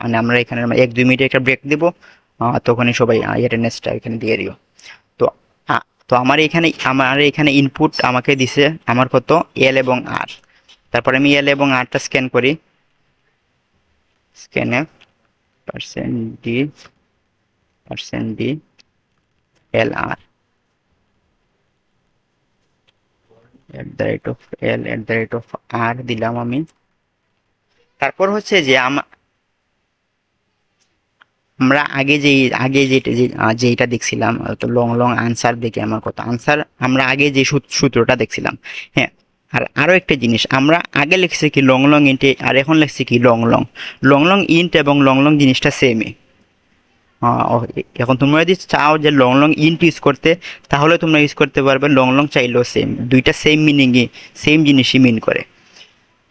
মানে আমরা এখানে 1-2 মিনিট একটা ব্রেক দিব, তখনই সবাই অ্যাটেন্ডেন্সটা এখানে দিয়ে দিও। তো তো আমার এখানে ইনপুট আমাকে দিছে আমার কত, এল এবং আর। তারপরে আমি এল এবং আরটা স্ক্যান করি। স্ক্যানে %d, %d, এল আর, @l@r দিলাম আমি। তারপর হচ্ছে যে আমরা যেটা দেখছিলাম, তো লং লং আনসার দেখে আমার কত আনসার, আমরা আগে যে সূত্রটা দেখছিলাম। হ্যাঁ, আর আরো একটা জিনিস, আমরা আগে লিখছি কি লং লং ইন্টে, আর এখন লিখছি কি long long. Long long int এবং লং লং জিনিসটা সেমই। এখন তোমরা যদি চাও যে লং লং ইন্ট ইউজ করতে, তাহলে তোমরা ইউজ করতে পারবে, লং লং চাইলেও সেম, দুইটা সেম মিনিংই, সেম জিনিসই মিন করে।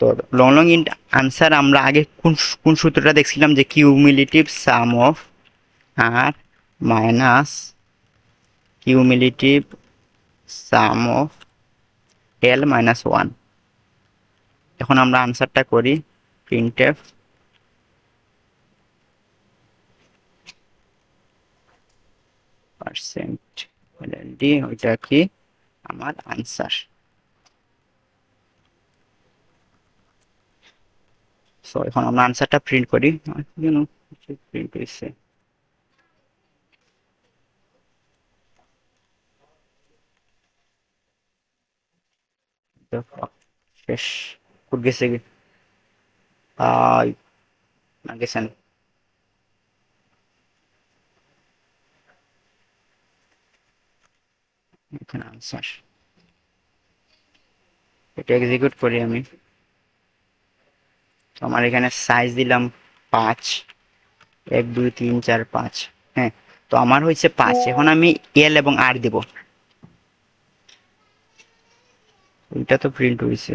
তো লং লং ইন্ট আনসার আমরা আগে কোন কোন সূত্রটা দেখছিলাম, যে cumulative sum of R minus cumulative sum of l-1। এখন আমরা আনসারটা করি, প্রিন্টএফ পার্সেন্ট ডি, ওইটা কি আমার আনসার। সো এখন আমরা আনসারটা প্রিন্ট করি, প্রিন্ট হয়েছে। শেষ কোড গেছে কি না গেছেন? এখানে আনসার, এটা এক্সিকিউট করি আমি। তো আমার এখানে সাইজ দিলাম 5, 1 2 3 4 5। হ্যাঁ, তো আমার হয়েছে 5। এখন আমি এল এবং আর দিব। ওইটা তো প্রিন্ট হয়েছে।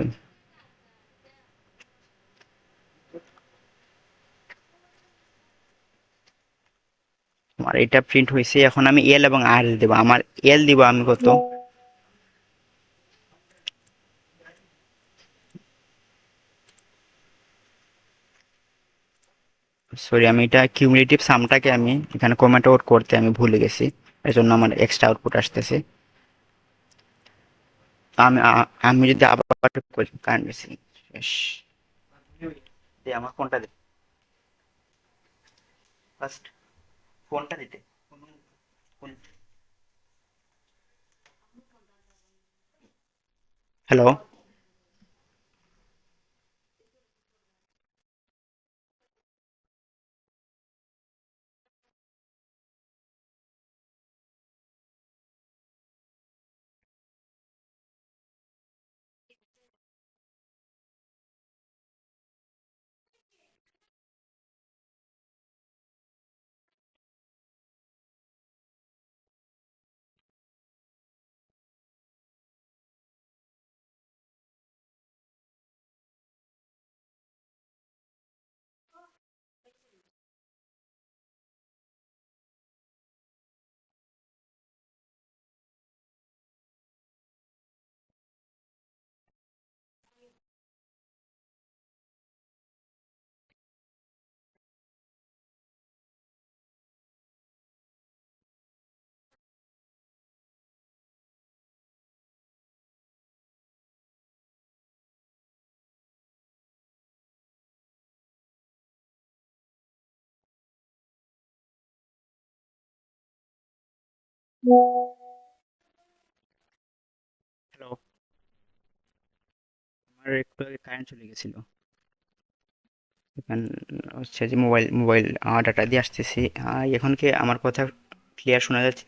আমার এটা প্রিন্ট হয়েছে, এখন আমি এল এবং আর দেবো। আমার এল দিব আমি কত, সরি আমি এটা কিউমুলেটিভ সামটাকে আমি এখানে কমেন্ট আউট করতে আমি ভুলে গেছি, এর জন্য আমার এক্সট্রা আউটপুট আসতেছে। আমি যদি আবার কারেন্ট বেশি শেষ, দে আমার ফোনটা দে, ফার্স্ট ফোনটা দিতে। হ্যালো। হ্যালো। আমার একটু আগে কারেন্ট চলে গেছিল, এখন হচ্ছে যে মোবাইল ডাটা দিয়ে আসতেছি। এখন কি আমার কথা ক্লিয়ার শোনা যাচ্ছে?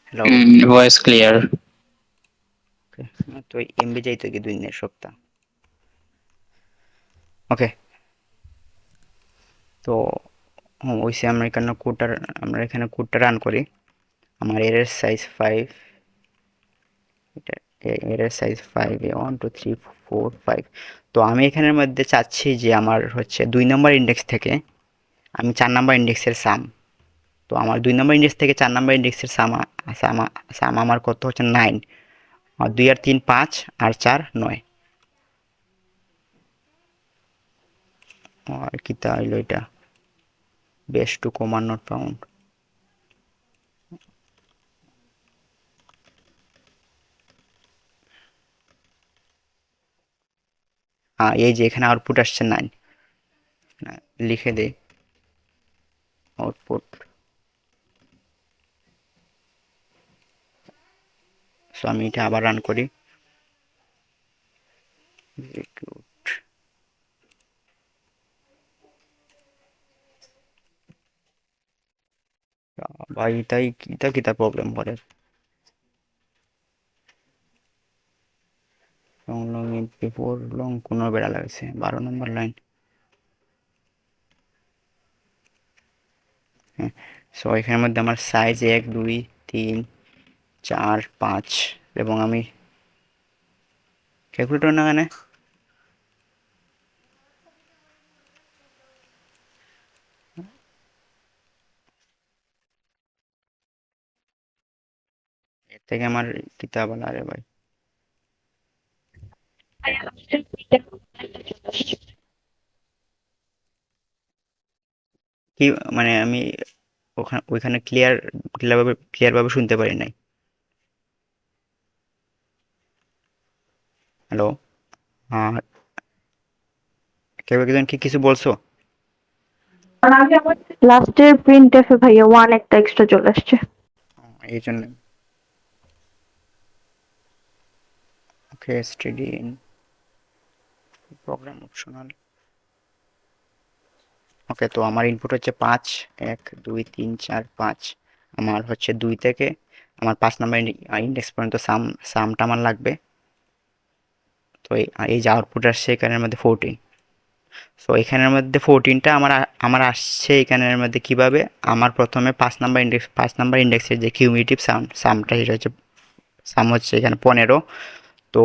হ্যালো। Voice clear. ওকে, তো এমবি যাইতো কি 2 দিনের সপ্তাহ। ওকে, তো ওইসে আমরা এখানে কোডটা রান করি। আমার এর সাইজ 5, এটা এর সাইজ 5, 1 2 3 4 5। তো আমি এখানের মধ্যে চাচ্ছি যে আমার হচ্ছে 2 নম্বর ইন্ডেক্স থেকে আমি 4 নম্বর ইন্ডেক্সের সাম। তো আমার 2 নম্বর ইন্ডেক্স থেকে 4 নম্বর ইন্ডেক্সের সাম সাম আমার কত হচ্ছে 9। আর 2 আর 3 5, আর 4 9। আর কি তা হইলো এটা, বেশ টু কমান নট ফাউন্ড। এই যে এখানে আউটপুট আসছে 9, লিখে দেই আউটপুট। সো আমি এটা আবার রান করি। এক্সিকিউট। ভাই তাই কিতা কিতা প্রবলেম করে। লং লং এমপি4 লং কোনো বেড়া লাগছে 12 নম্বর লাইন। হ্যাঁ, সো এখানের মধ্যে আমার সাইজ 1 2 3 4 5, এবং আমি ক্যালকুলেটর না কেন, এর থেকে আমার কিতাব বলা রে ভাই। কি মানে আমি ওইখানে ক্লিয়ার ভাবে শুনতে পারি নাই। হ্যালো। হ্যাঁ, কেউ একজন কি কিছু বলছো? লাস্টের প্রিন্টএফে ভাইয়া 1 একটা এক্সট্রা চলে আসছে। এই জন্য। ওকে, স্টেডি ইন প্রোগ্রাম অপশনাল। ওকে, তো আমার ইনপুট হচ্ছে 5 1 2 3 4 5। আমার হচ্ছে 2 থেকে আমার 5 নম্বর ইন্ডেক্স পর্যন্ত সামটা আমার লাগবে। তো এই যে আউটপুট আসছে এখানের মধ্যে 14। সো এখানের মধ্যে 14টা আমার আসছে এখানের মধ্যে কিভাবে, আমার প্রথমে 5 নাম্বার ইন্ডেক্সের যে কিউমিউলেটিভ সামটা সেটা হচ্ছে সাম হচ্ছে এখানে 15। তো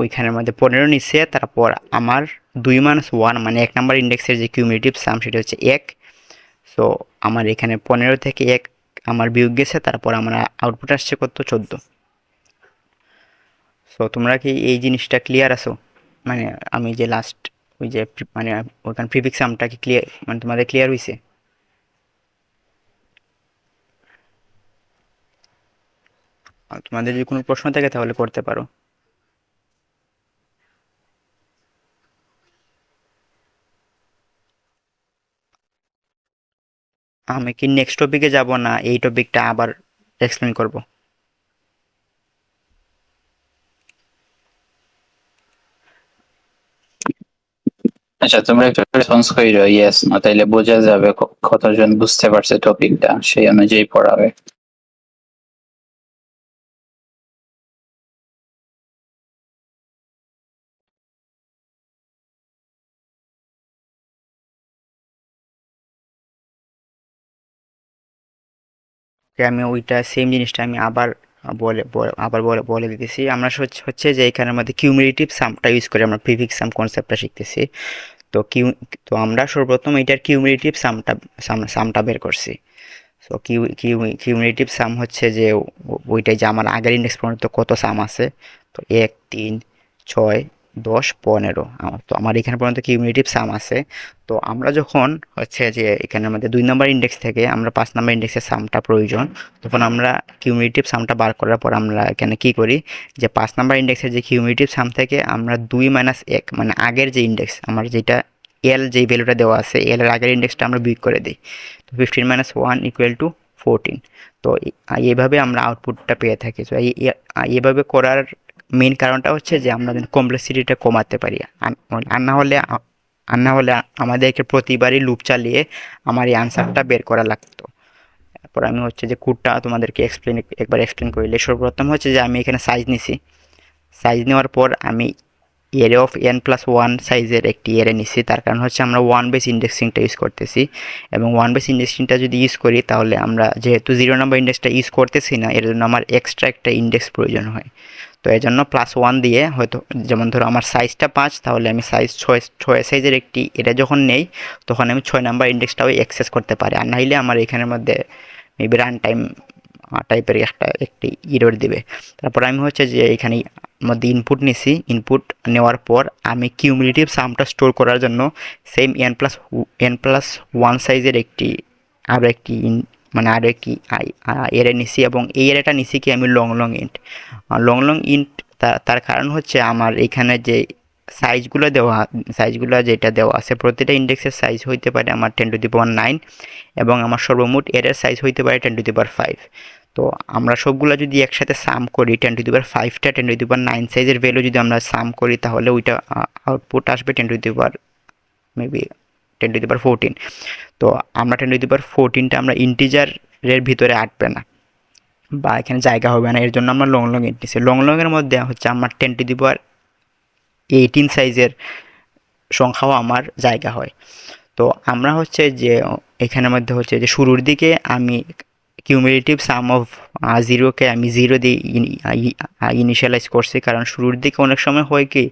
ওইখানের মধ্যে 15 নিচ্ছে, তারপর আমার 2 - 1 মানে 1 নাম্বার ইন্ডেক্সের যে কিউমিউলেটিভ সাম সেটা হচ্ছে 1। সো আমার এখানে 15 থেকে 1 আমার বিয়োগ গেছে, তারপর আমার আউটপুট আসছে কত, 14। সো তোমরা কি এই জিনিসটা ক্লিয়ার আছো? মানে আমি যে লাস্ট ওই যে মানে ওখানে প্রিফিক্স সামটা কি ক্লিয়ার, মানে তোমাদের ক্লিয়ার হয়েছে? আর তোমাদের যদি কোনো প্রশ্ন থাকে তাহলে করতে পারো। আমি কি নেক্সট টপিকে যাব না এই টপিকটা আবার এক্সপ্লেন করব? আচ্ছা, তোমরা একটা রেসপন্স কইরো ইয়েস না, তাইলে বোঝা যাবে কতজন বুঝতে পারছে টপিকটা, সেই অনুযায়ী পড়াবে। আমি ওইটা সেম জিনিসটা আমি আবার বলে দিতেছি। আমরা হচ্ছে যে এখানের মধ্যে কিউমুলেটিভ সামটা ইউজ করে আমরা প্রিফিক্স সাম কনসেপ্টটা শিখতেছি। তো তো আমরা সর্বপ্রথম এটার কিউমুলেটিভ সামটা বের করছি। সো কিউমুলেটিভ সাম হচ্ছে যে ওইটাই যে আমার আগের ইন্ডেক্স পর্যন্ত কত সাম আছে। তো 1, 3, 6, 10, 15 তো আমার এখানে পর্যন্ত কিউমুলেটিভ সাম আছে। তো আমরা যখন হচ্ছে যে এখানের মধ্যে 2 নাম্বার ইন্ডেক্স থেকে আমরা 5 নাম্বার ইন্ডেক্সের সামটা প্রয়োজন, তখন আমরা কিউমুলেটিভ সামটা বার করার পর আমরা এখানে কি করি, যে 5 নাম্বার ইন্ডেক্সের যে কিউমুলেটিভ সাম থেকে আমরা 2 - 1 মানে আগের যে ইন্ডেক্স আমার যেটা এল যেই ভ্যালুটা দেওয়া আছে এল এর আগের ইন্ডেক্সটা আমরা বিয়োগ করে দিই। তো 15 - 1 = 14। তো এইভাবে আমরা আউটপুটটা পেয়ে থাকি। তো এইভাবে করার মেইন কারণটা হচ্ছে যে আমরা যেন কমপ্লেক্সিটিটা কমাতে পারি। আর না হলে আমাদেরকে প্রতিবারই লুপ চালিয়ে আমার এই আনসারটা বের করা লাগতো। তারপর আমি হচ্ছে যে কোডটা তোমাদেরকে একবার এক্সপ্লেন করিলে, সর্বপ্রথম হচ্ছে যে আমি এখানে সাইজ নিছি। সাইজ নেওয়ার পর আমি অ্যারে অফ n+1 সাইজের একটি অ্যারে নিচ্ছি। তার কারণ হচ্ছে আমরা ওয়ান বেস ইন্ডেক্সিংটা ইউজ করতেছি, এবং ওয়ান বেস ইন্ডেক্সিংটা যদি ইউজ করি তাহলে আমরা যেহেতু 0 নাম্বার ইন্ডেক্সটা ইউজ করতেছি না, এর জন্য আমার এক্সট্রা একটা ইন্ডেক্স প্রয়োজন হয়। তো এই জন্য +1 দিয়ে, হয়তো যেমন ধরো আমার সাইজটা 5, তাহলে আমি সাইজ 6 সাইজের একটি এটা যখন নেই তখন আমি 6 নাম্বার ইন্ডেক্সটাও অ্যাক্সেস করতে পারি। আর নাহলে আমার এখানের মধ্যে মেবি রান টাইম টাইপের একটি এরর দিবে। তারপর আমি হচ্ছে যে এখানে মধ্যে ইনপুট নিছি। ইনপুট নেওয়ার পর আমি কিউমুলেটিভ সামটা স্টোর করার জন্য সেম n+1 সাইজের আরও একটি এরে নিছি, এবং এই এরেটা নিছি কি আমি লং ইন্ট। তার কারণ হচ্ছে আমার এখানে যে সাইজগুলো যেটা দেওয়া আছে প্রতিটা ইন্ডেক্সের সাইজ হইতে পারে আমার 10⁹ এবং আমার সর্বমোট এরের সাইজ হইতে পারে 10⁵। তো আমরা সবগুলো যদি একসাথে সাম করি 10⁵টা 10⁹ সাইজের ভ্যালু যদি আমরা সাম করি তাহলে ওইটা আউটপুট আসবে 10⁻14। তো আমরা 10⁻14টা আমরা ইন্টিজারের ভিতরে আটবে না বা এখানে জায়গা হবে না, এর জন্য আমরা লং ইন্ট নিচ্ছি। লংয়ের মধ্যে হচ্ছে আমার 10⁻18 সাইজের সংখ্যাও আমার জায়গা হয়। তো আমরা হচ্ছে যে এখানের মধ্যে হচ্ছে যে শুরুর দিকে আমি কিউমুলেটিভ সাম অফ 0কে আমি 0 দিয়ে ইনিশিয়ালাইজ করছি, কারণ শুরুর দিকে অনেক সময় হয় কি,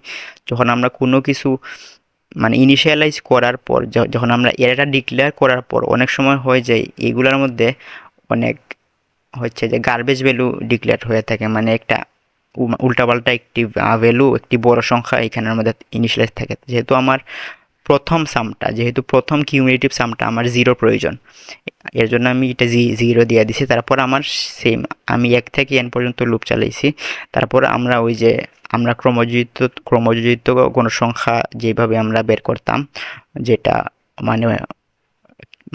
যখন আমরা কোনো কিছু মানে ইনিশিয়ালাইজ করার পর যখন আমরা এরাটা ডিক্লেয়ার করার পর অনেক সময় হয় যে এইগুলোর মধ্যে অনেক হচ্ছে যে গার্বেজ ভ্যালু ডিক্লেয়ার হয়ে থাকে, মানে একটা উল্টাপাল্টা একটি ভ্যালু, একটি বড় সংখ্যা এখানের মধ্যে ইনিশিয়ালাইজ থাকে। যেহেতু প্রথম কিউমুলেটিভ সামটা আমার 0 প্রয়োজন, এর জন্য আমি এটা 0 দিয়ে দিছি। তারপর আমার সেম আমি 1 থেকে n পর্যন্ত লুপ চালাইছি। তারপর আমরা ওই যে আমরা ক্রমযোজিত গণসংখ্যা যেভাবে আমরা বের করতাম, যেটা মানে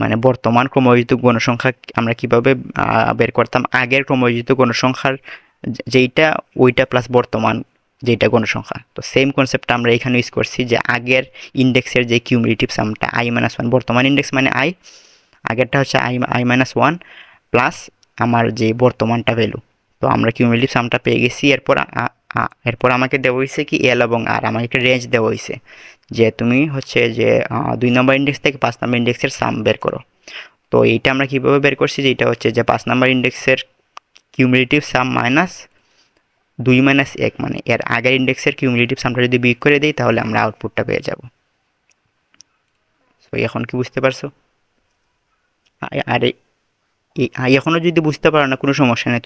মানে বর্তমান ক্রমযোজিত গণসংখ্যা আমরা কিভাবে বের করতাম, আগের ক্রমযোজিত গণসংখ্যার যেইটা ওইটা প্লাস বর্তমান যেটা গণসংখ্যা। তো সেম কনসেপ্টটা আমরা এখানে ইউজ করছি, যে আগের ইন্ডেক্সের যে কিউমুলেটিভ সামটা i-1, বর্তমান ইন্ডেক্স মানে আগেরটা হচ্ছে i-1 প্লাস আমার যে বর্তমানটা ভ্যালু। তো আমরা কিউমুলেটিভ সামটা পেয়ে গেছি। এরপর এরপর আমাকে দেওয়া হয়েছে কি এল এবং আর, আমাকে একটা রেঞ্জ দেওয়া হয়েছে যে তুমি হচ্ছে যে 2 নম্বর ইন্ডেক্স থেকে 5 নম্বর ইন্ডেক্সের সাম বের করো। তো এইটা আমরা কিভাবে বের করছি, যে এটা হচ্ছে যে 5 নম্বর ইন্ডেক্সের কিউমুলেটিভ সাম মাইনাস 2 মাইনাস 1, মানে এর আগের ইন্ডেক্সের কিউমুলেটিভ সামটা যদি বিয়োগ করে দিই তাহলে আমরা আউটপুটটা পেয়ে যাব। তো এখন কি বুঝতে পারছো? আর এখনো যদি বুঝতে পারো না, কোনো সমস্যা নেই,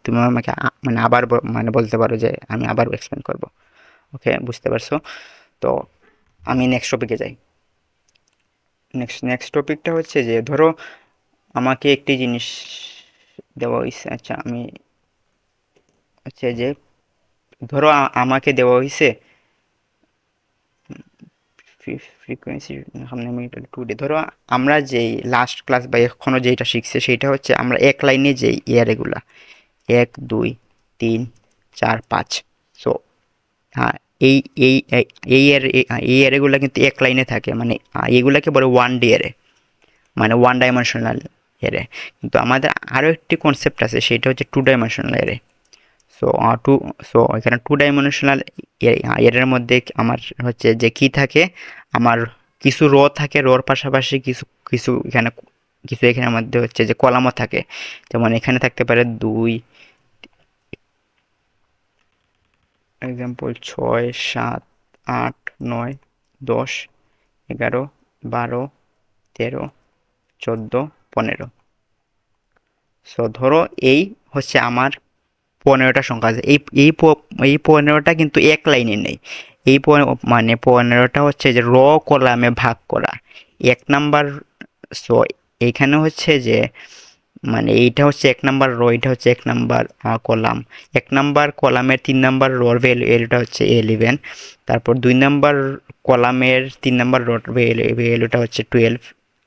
তুমি আমাকে মানে আবার মানে বলতে পারো যে আমি আবার এক্সপ্লেন করব। ওকে, বুঝতে পারছো? তো আমি নেক্সট টপিকে যাই। নেক্সট টপিকটা হচ্ছে যে ধরো আমাকে একটি জিনিস দেওয়া হয়েছে। আচ্ছা, আমি হচ্ছে যে ধরো আমাকে দেওয়া হয়েছে ফ্রিকোয়েন্সি টু ডে। ধরো আমরা যেই লাস্ট ক্লাস বা এখনো যেটা শিখছে সেটা হচ্ছে আমরা এক লাইনে যেই ইয়ারেগুলা 1 2 3 4 5, সো হ্যাঁ, এই এই এই এরেগুলা কিন্তু এক লাইনে থাকে, মানে এগুলাকে বলে 1D এরে, মানে 1 ডাইমেনশনাল এরে। কিন্তু আমাদের আরও একটি কনসেপ্ট আছে, সেটা হচ্ছে 2 ডাইমেনশনাল এরে। সো এখানে 2 ডাইমেনশনাল এর মধ্যে আমার হচ্ছে যে কি থাকে, আমার কিছু র থাকে, রোর পাশাপাশি কিছু কিছু এখানে কিছু এখানের মধ্যে হচ্ছে যে কলামও থাকে। যেমন এখানে থাকতে পারে 2, এক্সাম্পল 6 7 8 9 10 11 12 13 14 15। সো ধরো এই হচ্ছে আমার 15টা সংখ্যা আছে। এই 15টা কিন্তু এক লাইনে নেই। মানে 15টা হচ্ছে যে র কলামে ভাগ করা। 1 নাম্বার, সো এইখানে হচ্ছে যে মানে এইটা হচ্ছে 1 নাম্বার রো, এটা হচ্ছে 1 নাম্বার কলাম। 1 নাম্বার কলামের 3 নাম্বার রোর ভ্যালুটা হচ্ছে 11। তারপর 2 নাম্বার কলামের 3 নাম্বার রোর ভ্যালুটা হচ্ছে 12।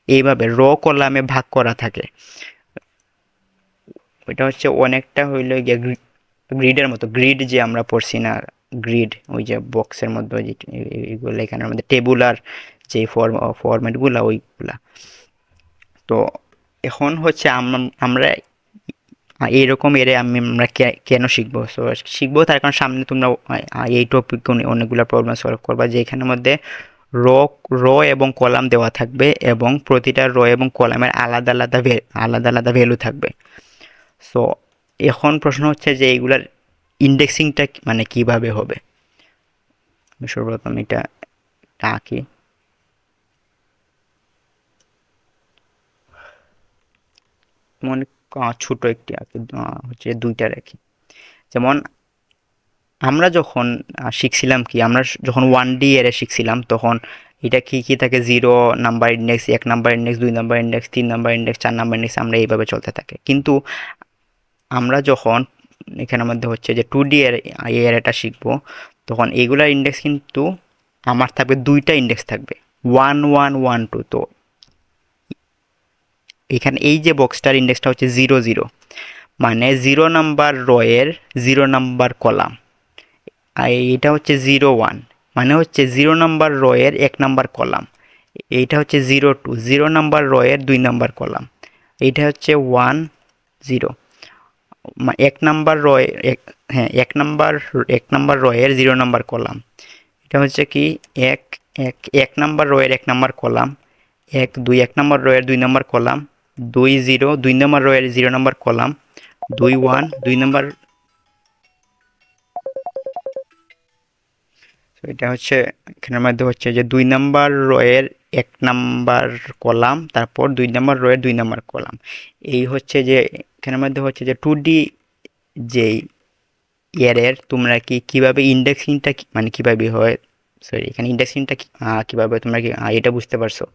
এইভাবে রো কলামে ভাগ করা থাকে। ওইটা হচ্ছে অনেকটা হইলো গিয়ে গ্রিডের মতো। গ্রিড যে আমরা পড়ছি না, গ্রিড ওই যে বক্সের মধ্যে যে এইগুলো এখানের মধ্যে টেবুলার যে ফরম্যাটগুলা ওইগুলা। তো এখন হচ্ছে আমরা এইরকম এরে আমরা কেন শিখবো? সো শিখবো তার কারণ সামনে তোমরা এই টপিক অনেকগুলো প্রবলেম সলভ করবা, যে এখানের মধ্যে রো রো এবং কলাম দেওয়া থাকবে এবং প্রতিটা রো এবং কলামের আলাদা আলাদা ভ্যালু থাকবে। সো এখন প্রশ্ন হচ্ছে যে এইগুলার ইন্ডেক্সিংটা মানে কিভাবে হবে। আমি সর্বপ্রথম এটা আঁকি। মনে ছোট একটি আঁকি, হচ্ছে 2টা রেখে। যেমন আমরা যখন শিখছিলাম কি, আমরা যখন 1D এরে শিখছিলাম তখন এটা কি কি থাকে, 0 number index, 1 number index, 2 number index, 3 number index, 4 number index, আমরা এইভাবে চলতে থাকে। কিন্তু আমরা যখন এখানের মধ্যে হচ্ছে যে 2D এর এটা শিখবো, তখন এইগুলার ইন্ডেক্স কিন্তু আমার থাকবে 2টা ইন্ডেক্স থাকবে, 1 1 1 2। তো এখানে এই যে বক্সটার ইন্ডেক্সটা হচ্ছে 0 0, মানে 0 নাম্বার রয়ের 0 নাম্বার কলাম। আর এটা হচ্ছে 0 1, মানে হচ্ছে 0 নাম্বার রয়ের 1 নাম্বার কলাম। এইটা হচ্ছে 0 2, 0 নাম্বার রয়ের 2 নাম্বার কলাম। এইটা হচ্ছে 1 0, 1 নাম্বার রয় হ্যাঁ 1 নাম্বার রয়ের 0 নাম্বার কলাম। এটা হচ্ছে কি 1 1, 1 নাম্বার রয়ের 1 নাম্বার কলাম। 1 2, 1 নাম্বার রয়ের 2 নাম্বার কলাম। 2 0, 2 নাম্বার রয়ের 0 নাম্বার কলাম। 2 1, 2 নাম্বার। তো এটা হচ্ছে এখানের মধ্যে হচ্ছে যে 2 নাম্বার রয়ের 1 নাম্বার কলাম, তারপর 2 নাম্বার রয়ের 2 নাম্বার কলাম। এই হচ্ছে যে এখানের মধ্যে হচ্ছে যে 2D যেই এর তোমরা কিভাবে ইন্ডেক্সিংটা মানে কিভাবে হয়, সরি এখানে ইন্ডেক্সিংটা কিভাবে তোমরা কি এটা বুঝতে পারছো?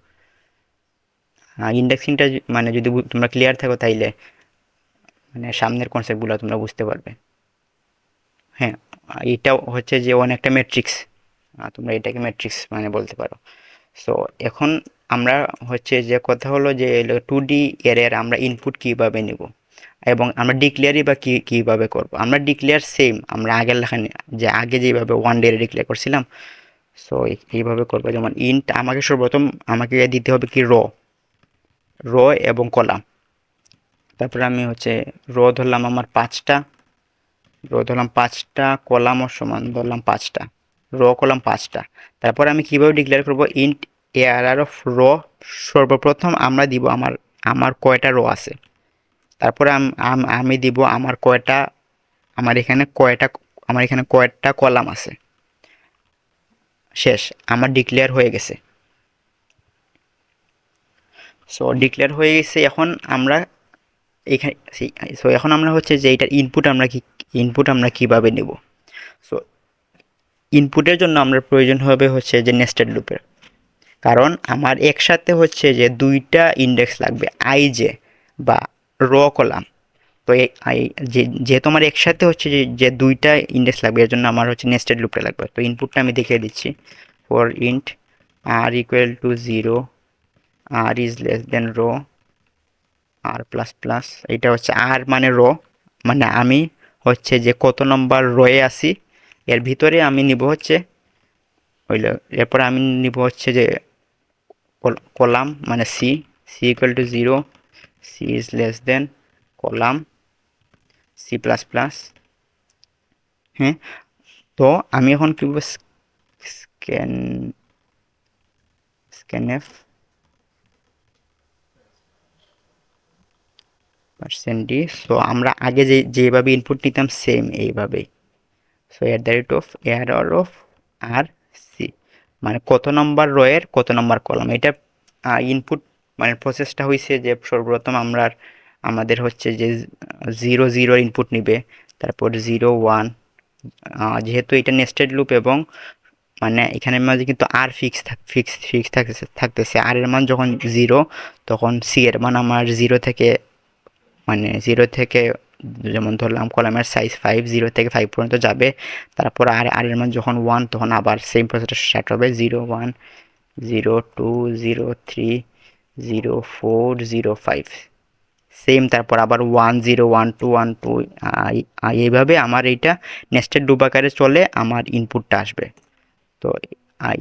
ইন্ডেক্সিংটা মানে যদি তোমরা ক্লিয়ার থাকো তাইলে মানে সামনের কনসেপ্টগুলো তোমরা বুঝতে পারবে। হ্যাঁ, এটাও হচ্ছে যে অনেকটা ম্যাট্রিক্স, তোমরা এটাকে ম্যাট্রিক্স মানে বলতে পারো। সো এখন আমরা হচ্ছে যে কথা হলো যে 2D এর আমরা ইনপুট কিভাবে নেব এবং আমরা ডিক্লেয়ারই বা কিভাবে করব। আমরা ডিক্লেয়ার সেম আমরা আগের লেখানে যে আগে যেভাবে 1D এর ডিক্লেয়ার করছিলাম, সো এইভাবে করবো। যেমন ইন্ট আমাকে সর্বপ্রথম আমাকে দিতে হবে কি রো এবং কলাম। তারপরে আমি হচ্ছে রো ধরলাম আমার 5টা, রো ধরলাম 5টা, কলামও সমান ধরলাম 5টা, রো কলাম 5টা। তারপর আমি কিভাবে ডিক্লেয়ার করব, ইন্ট এআরআর অফ রো, সর্বপ্রথম আমরা দিব আমার কয়টা রো আছে, তারপরে আমি দিব আমার কয়টা, আমার এখানে কয়টা কলাম আছে। শেষ, আমার ডিক্লেয়ার হয়ে গেছে। সো ডিক্লেয়ার হয়ে গেছে। এখন আমরা এখানে সো এখন আমরা হচ্ছে যে এটার ইনপুট আমরা কিভাবে নেব। সো ইনপুটের জন্য আমরা প্রয়োজন হবে হচ্ছে যে নেস্টেড লুপের, কারণ আমার একসাথে হচ্ছে যে 2টা ইন্ডেক্স লাগবে, আইজে বা র কলাম। তো যেহেতু আমার একসাথে হচ্ছে যে 2টা ইন্ডেক্স লাগবে, এর জন্য আমার হচ্ছে নেস্টেড লুপটা লাগবে। তো ইনপুটটা আমি দেখিয়ে দিচ্ছি, for int R equal to 0, R is less than row, R plus plus, এটা হচ্ছে আর মানে রো, মানে আমি হচ্ছে যে কত নম্বর রোয়ে আছি এর ভিতরে আমি নিব হচ্ছে হইল। এরপর আমি নিব হচ্ছে যে কলাম মানে C equal to 0, C is less than column C plus plus. হ্যাঁ, তো আমি এখন কি করব, স্ক্যানএফ %d। সো আমরা আগে যেভাবে ইনপুট নিতাম সেম এইভাবেই। সো এর অফ আর সি, মানে কত নম্বর রোয়ের কত নম্বর কলাম, এটা ইনপুট মানে প্রসেসটা হয়েছে যে সর্বপ্রথম আমাদের হচ্ছে যে 0 ইনপুট নিবে, তারপর 0 1, যেহেতু এটা নেস্টেড লুপ এবং মানে এখানের মাঝে কিন্তু আর ফিক্স থাকতেছে, আর এর মান যখন 0 তখন সি এর মান আমার 0 থেকে যেমন ধরলাম কলামের সাইজ 5, 0 থেকে 5 পর্যন্ত যাবে। তারপর আর এর মান যখন 1 তখন আবার সেম প্রসেসটা স্টার্ট হবে, 0 1 0 2 0 3 0 4 0 5 সেম, তারপর আবার 1 0 1 2 1 2, এইভাবে আমার এইটা নেস্টেড লুপ আকারে চলে, আমার ইনপুটটা আসবে। তো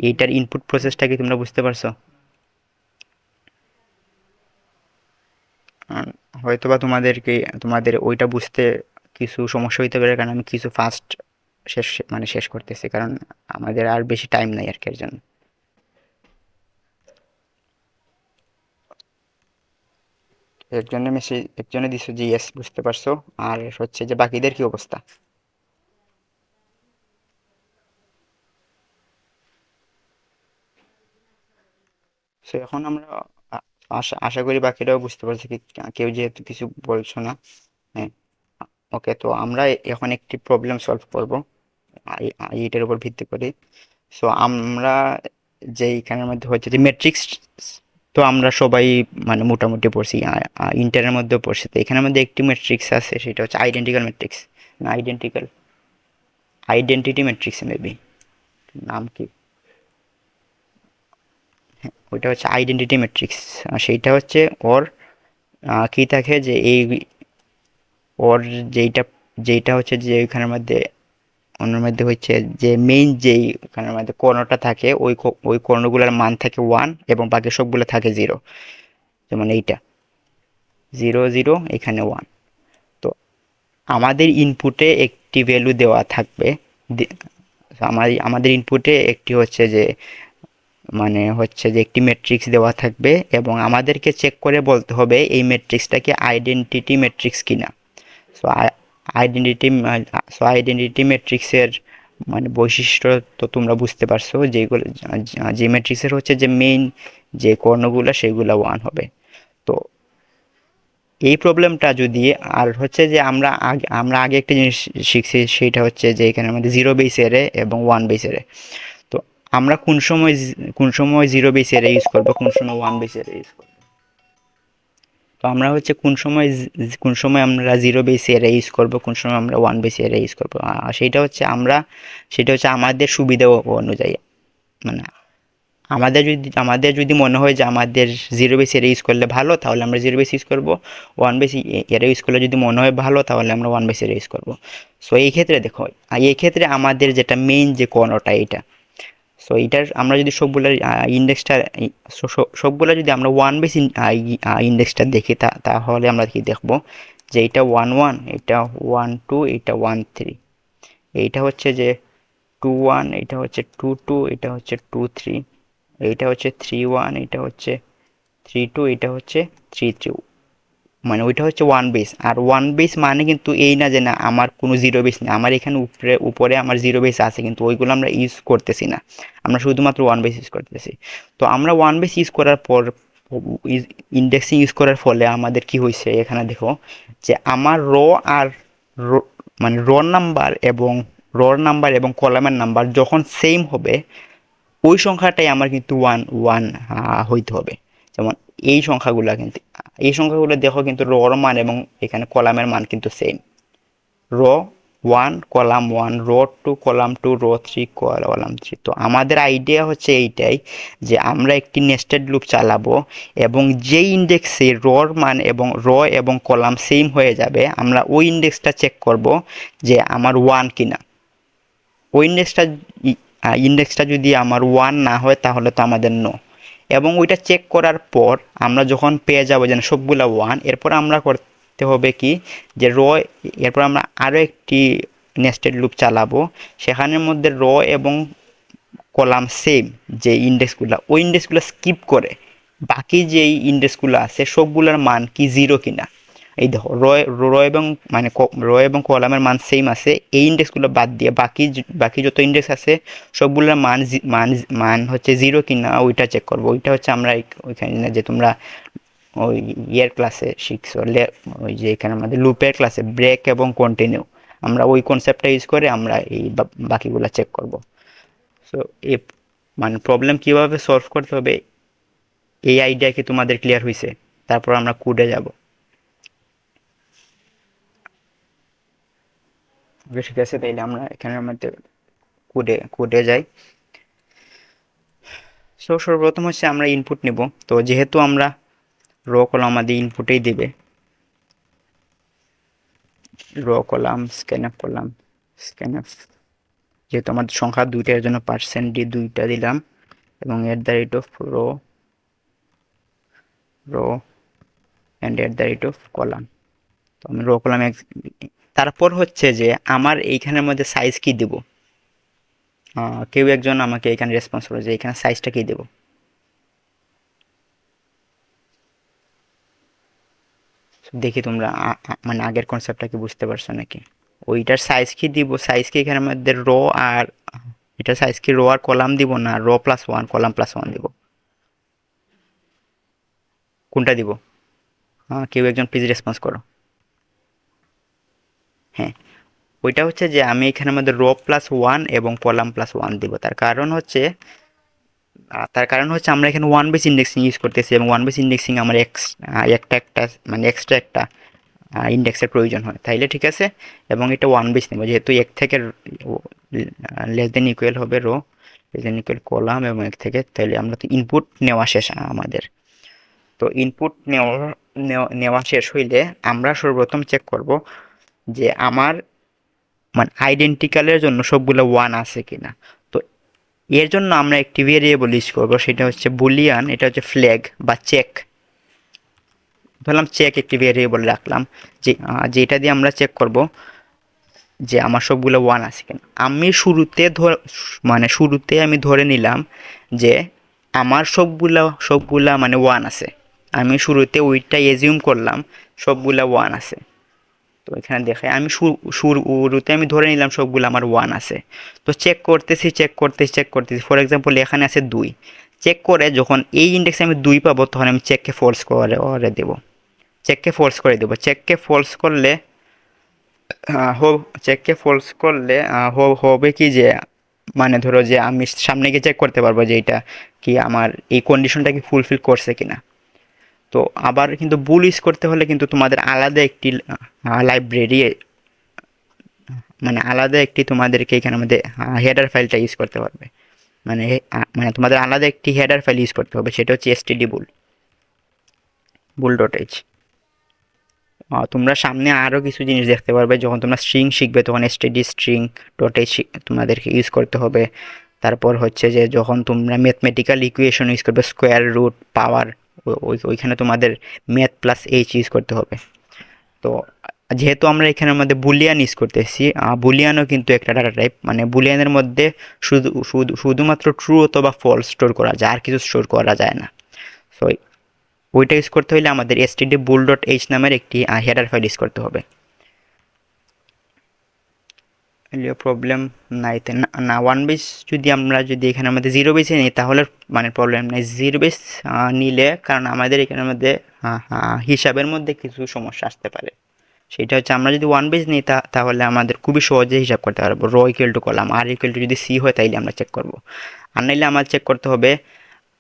এইটার ইনপুট প্রসেসটা কি তোমরা বুঝতে পারছো? হয়তোবা তোমাদের ওইটা বুঝতে কিছু সমস্যা হইতে পারে, কারণ আমি কিছু ফাস্ট শেষ করতেছি, কারণ আমাদের আর বেশি টাইম নাই আর কি, এর জন্য। একজনে দিছো যে ইয়েস বুঝতে পারছো, আর হচ্ছে যে বাকিদের কি অবস্থা? সো এখন আমরা আশা করি বাকিরাও বুঝতে পারছে, কি কেউ যেহেতু কিছু বলছো না। হ্যাঁ, ওকে, তো আমরা এখন একটি প্রবলেম সলভ করব এইটার উপর ভিত্তি করে। সো আমরা যে এখানের মধ্যে হচ্ছে যে ম্যাট্রিক্স, তো আমরা সবাই মানে মোটামুটি পড়ছি, ইন্টারের মধ্যেও পড়ছি। তো এখানের মধ্যে একটি ম্যাট্রিক্স আছে, সেটা হচ্ছে identical matrix, identity matrix maybe নাম কি, ওইটা হচ্ছে আইডেন্টিটি ম্যাট্রিক্স। সেইটা হচ্ছে ওর কি থাকে যে ওর যেইটা যেইটা হচ্ছে যে ওইখানের মধ্যে অন্যের মধ্যে হচ্ছে যে মেইন যেই ওখানের মধ্যে কর্ণটা থাকে, ওই কর্ণগুলোর মান থাকে 1 এবং বাকি সবগুলো থাকে 0। যেমন এইটা 0 0, এখানে 1। তো আমাদের ইনপুটে একটি ভ্যালু দেওয়া থাকবে, আমাদের ইনপুটে একটি হচ্ছে যে একটি ম্যাট্রিক্স দেওয়া থাকবে, এবং আমাদেরকে চেক করে বলতে হবে এই ম্যাট্রিক্সটা কি আইডেন্টিটি ম্যাট্রিক্স কিনা। সো আইডেন্টিটি ম্যাট্রিক্সের মানে বৈশিষ্ট্য তো তোমরা বুঝতে পারছো, যেগুলো যে ম্যাট্রিক্সের হচ্ছে যে মেইন যে কর্ণগুলো সেগুলো 1 হবে। তো এই প্রবলেমটা যদি, আর হচ্ছে যে আমরা আগে একটা জিনিস শিখছি, সেটা হচ্ছে যে এখানে আমাদের 0 বেস অ্যারে এবং 1 বেস অ্যারে। তো আমরা কোন সময় 0 বেস অ্যারে ইউজ করব, কোন সময় 1 বেস অ্যারে ইউজ করব। তো আমরা হচ্ছে কোন সময় আমরা 0 বেস অ্যারে ইউজ করব, কোন সময় আমরা 1 বেস অ্যারে ইউজ করব, সেটা হচ্ছে আমাদের সুবিধা অনুযায়ী। মানে আমাদের যদি মনে হয় যে আমাদের 0 বেস অ্যারে ইউজ করলে ভালো, তাহলে আমরা 0 বেস ইউজ করব। 1 বেস অ্যারে ইউজ করলে যদি মনে হয় ভালো, তাহলে আমরা 1 বেস অ্যারে ইউজ করব। সো এই ক্ষেত্রে দেখো, এই ক্ষেত্রে আমাদের যেটা মেইন যে কর্ণটা এইটা, সো এটার আমরা যদি সবগুলা যদি আমরা 1 বেস ইন্ডেক্সটা দেখি, তাহলে আমরা কি দেখব যে এটা 1 1, এটা 1 2, এটা 1 3। এইটা হচ্ছে যে 2 1, এটা হচ্ছে 2 2, এটা হচ্ছে 2 3, এইটা হচ্ছে 3 1, এটা হচ্ছে 3 2, এটা হচ্ছে 3 3। মানে ওইটা হচ্ছে ওয়ান বেস। আর ওয়ান বেস মানে কিন্তু এই না যে না আমার কোনো জিরো বেস নেই, আমার এখানে উপরে উপরে আমার জিরো বেস আছে, কিন্তু ওইগুলো আমরা ইউজ করতেছি না, আমরা শুধুমাত্র ওয়ান বেস ইউজ করতেছি। তো আমরা ওয়ান বেস ইউজ করার পর ইন্ডেক্সিং ইউজ করার ফলে আমাদের কি হয়েছে এখানে দেখো, যে আমার আর র- মানে রর নাম্বার এবং কলামের নাম্বার যখন সেম হবে, ওই সংখ্যাটাই আমার কিন্তু ওয়ান ওয়ান হইতে হবে। যেমন এই সংখ্যাগুলা কিন্তু, এই সংখ্যাগুলো দেখো কিন্তু রর মান এবং এখানে কলামের মান কিন্তু সেম। র 1 কলাম 1, র 2 কলাম 2, র 3 কলাম 3। তো আমাদের আইডিয়া হচ্ছে এইটাই, যে আমরা একটি নেস্টেড লুপ চালাবো এবং যেই ইন্ডেক্সে রর মান এবং এবং কলাম সেম হয়ে যাবে, আমরা ওই ইন্ডেক্সটা চেক করব যে আমার ওয়ান কিনা। ওই ইন্ডেক্সটা যদি আমার ওয়ান না হয় তাহলে তো আমাদের নো। এবং ওইটা চেক করার পর আমরা যখন পেয়ে যাবো যেন সবগুলা ওয়ান, এরপর আমরা করতে হবে কি, যে এরপর আমরা আরও একটি নেস্টেড লুপ চালাবো, সেখানের মধ্যে এবং কলাম সেম যে ইন্ডেক্সগুলো, ওই ইন্ডেক্সগুলো স্কিপ করে বাকি যেই ইন্ডেক্সগুলো আছে সবগুলোর মান কি জিরো কিনা। এই দেখো র এবং মানে র এবং কলামের মান সেম আছে, এই ইন্ডেক্সগুলো বাদ দিয়ে বাকি যত ইন্ডেক্স আছে সবগুলোর মান মান মান হচ্ছে জিরো কিনা, ওইটা চেক করবো। ওইটা হচ্ছে আমরা ওইখানে যে তোমরা ওই ইয়ের ক্লাসে শিখছো, ওই যে এখানে আমাদের লুপের ক্লাসে ব্রেক এবং কন্টিনিউ, আমরা ওই কনসেপ্টটা ইউজ করে আমরা এই বাকিগুলো চেক করব। সো এই মানে প্রবলেম কিভাবে সলভ করতে হবে, এই আইডিয়া কি তোমাদের ক্লিয়ার হয়েছে? তারপর আমরা কোডে যাব। ওকে, ঠিক আছে, তাইলে আমরা এখানে আমাদের কোডে যাই। সো সর্বপ্রথম হচ্ছে আমরা ইনপুট নিব। তো যেহেতু আমরা কলাম আমাদের ইনপুটেই দেবে, কলাম স্ক্যানফ যেহেতু আমাদের সংখ্যা দুইটার জন্য %d দুইটা দিলাম, এবং @রো অ্যান্ড কলাম। তো আমি কলাম। তারপর হচ্ছে যে আমার এইখানের মধ্যে সাইজ কি দেব, কেউ একজন আমাকে এখানে রেসপন্স করে যে এখানে সাইজটা কি দেব। দেখি তোমরা মানে আগের কনসেপ্টটা কি বুঝতে পারছো নাকি। ওইটার সাইজ কি দিব, সাইজ কি এখানের মধ্যে আর এটার সাইজ কি আর কলাম দিব, না +1 কলাম +1 দিব, কোনটা দিব? কেউ একজন প্লিজ রেসপন্স করো। হ্যাঁ, ওইটা হচ্ছে যে আমি এখানের মধ্যে +1 এবং কলাম +1 দিব। তার কারণ হচ্ছে আমরা এখানে ওয়ান বেস ইন্ডেক্সিং ইউজ করতেছি, এবং ওয়ান বেস ইন্ডেক্সিং আমার একটা মানে এক্সট্রা একটা ইন্ডেক্সের প্রয়োজন হয়, তাইলে ঠিক আছে। এবং এটা ওয়ান বেস নেব, যেহেতু এক থেকে লেস দেন ইকুয়াল হবে লেস দেন ইকুয়াল কলাম, এবং এক থেকে, তাইলে আমরা তো ইনপুট নেওয়া শেষ আমাদের। তো ইনপুট নেওয়া শেষ হইলে আমরা সর্বপ্রথম চেক করব যে আমার মানে আইডেন্টিক্যালের জন্য সবগুলো ওয়ান আছে কিনা। তো এর জন্য আমরা একটি ভেরিয়েবল ইউজ করবো, সেটা হচ্ছে বুলিয়ান, এটা হচ্ছে ফ্ল্যাগ বা চেক। ধরলাম চেক একটি ভেরিয়েবল রাখলাম, যেটা দিয়ে আমরা চেক করব যে আমার সবগুলো ওয়ান আছে কিনা। আমি শুরুতে আমি ধরে নিলাম যে আমার সবগুলা মানে ওয়ান আছে। আমি শুরুতে ওইটা এজিউম করলাম সবগুলা ওয়ান আছে। তো এখানে দেখে আমি শুরুতে আমি ধরে নিলাম সবগুলো আমার ওয়ান আছে। তো চেক করতেছি। ফর এক্সাম্পল এখানে আছে 2। চেক করে যখন এই ইন্ডেক্সে আমি 2 পাবো, তখন আমি চেককে ফোর্স করে দেবো। চেককে ফলস করলে হবে কি, যে মানে ধরো যে আমি সামনে গিয়ে চেক করতে পারবো যে এটা কি আমার এই কন্ডিশনটা কি ফুলফিল করছে কিনা। তো আবার কিন্তু বুল ইউজ করতে হলে কিন্তু তোমাদের আলাদা একটি লাইব্রেরি, মানে আলাদা একটি তোমাদেরকে এখানে মধ্যে হেডার ফাইলটা ইউজ করতে পারবে। মানে তোমাদের আলাদা একটি হেডার ফাইল ইউজ করতে হবে, সেটা হচ্ছে std bull.h। তোমরা সামনে আরও কিছু জিনিস দেখতে পারবে, যখন তোমরা স্ট্রিং শিখবে তখন std_string.h তোমাদেরকে ইউজ করতে হবে। তারপর হচ্ছে যে যখন তোমরা ম্যাথমেটিক্যাল ইকুয়েশন ইউজ করবে, স্কোয়ার রুট, পাওয়ার, ওইখানে তোমাদের ম্যাথ +h ইউজ করতে হবে। তো যেহেতু আমরা এখানের মধ্যে বুলিয়ান ইউজ করতেছি, বুলিয়ানও কিন্তু একটা ডাটা টাইপ, মানে বুলিয়ানের মধ্যে শুধুমাত্র ট্রু অথবা ফলস স্টোর করা যায়, আর কিছু স্টোর করা যায় না। সো ওইটা ইউজ করতে হলে আমাদের stdbull.h নামের একটি হেডার ফাইল ইউজ করতে হবে। প্রবলেম নাই না, ওয়ান বেস যদি এখানে আমাদের জিরো বেসে নিই তাহলে মানে প্রবলেম নেই। জিরো বেস নিলে, কারণ আমাদের এখানের মধ্যে হিসাবের মধ্যে কিছু সমস্যা আসতে পারে। সেটা হচ্ছে আমরা যদি ওয়ান বেস নিই তাহলে আমাদের খুবই সহজে হিসাব করতে পারবো। R equal to column, R equal to যদি সি হয় তাইলে আমরা চেক করব। আর নাইলে আমার চেক করতে হবে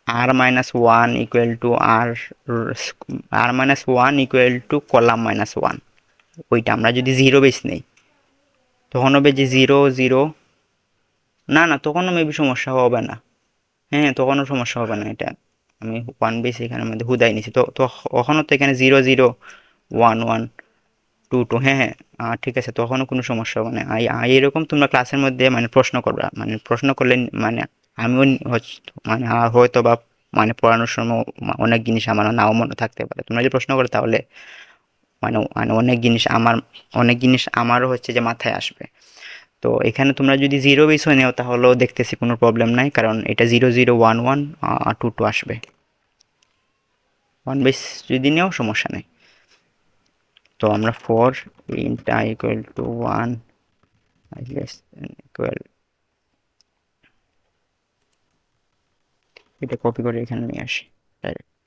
R minus one equal to R minus one equal to column minus one. ওইটা আমরা যদি জিরো বেস নেই তখন হবে যে জিরো জিরো, না তখনও মেবি সমস্যা হবে না। হ্যাঁ, তখনও সমস্যা হবে না। এটা আমি ওয়ান বেস এখানের মধ্যে হুদাই নিছি, তো তখনও তো এখানে zero zero one one two two, হ্যাঁ ঠিক আছে, তখনও কোনো সমস্যা হবে না। এরকম তোমরা ক্লাসের মধ্যে মানে প্রশ্ন করবা, মানে প্রশ্ন করলে মানে আমিও মানে হয়তো বা মানে পড়ানোর সময় অনেক জিনিস আমার নাও মনে থাকতে পারে। তোমরা যদি প্রশ্ন করো তাহলে মানে মানে অনেক জিনিস আমারও হচ্ছে যে মাথায় আসবে। তো এখানে তোমরা যদি জিরো বেস হয়ে নেও তাহলেও দেখতেছি কোনো প্রবলেম নাই, কারণ এটা zero zero one one two two আসবে। ওয়ান বেস যদি নেও সমস্যা নেই। তো আমরা for int I equal to one equal, এটা কপি করে এখানে নিয়ে আসি ডাইরেক্ট।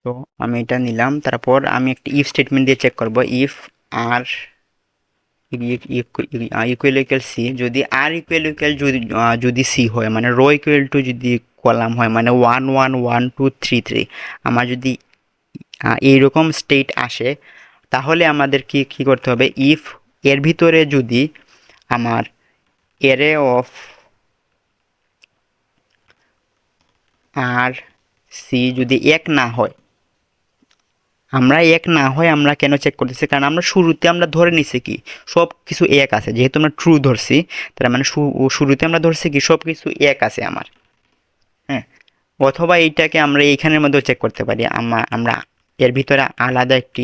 তো আমি এটা নিলাম, তারপর আমি একটা ইফ স্টেটমেন্ট দিয়ে চেক করব। If R equal equal C, যদি আর ইকুয়াল ইকুয়াল যদি সি হয়, মানে রো ইকুয়াল টু যদি কলাম হয়, মানে one one one two three three, আমার যদি এইরকম স্টেট আসে তাহলে আমাদের কি করতে হবে, ইফ এর ভিতরে যদি আমার অ্যারে অফ আর সি যদি এক না হয়, আমরা কেন চেক করতেছি, কারণ আমরা শুরুতে আমরা ধরে নিছি কি সব কিছু এক আছে, যেহেতু আমরা ট্রু ধরছি তার মানে শুরুতে আমরা ধরছি কি সব কিছু এক আছে আমার। হ্যাঁ, অথবা এইটাকে আমরা এইখানের মধ্যেও চেক করতে পারি। আমরা এর ভিতরে আলাদা একটি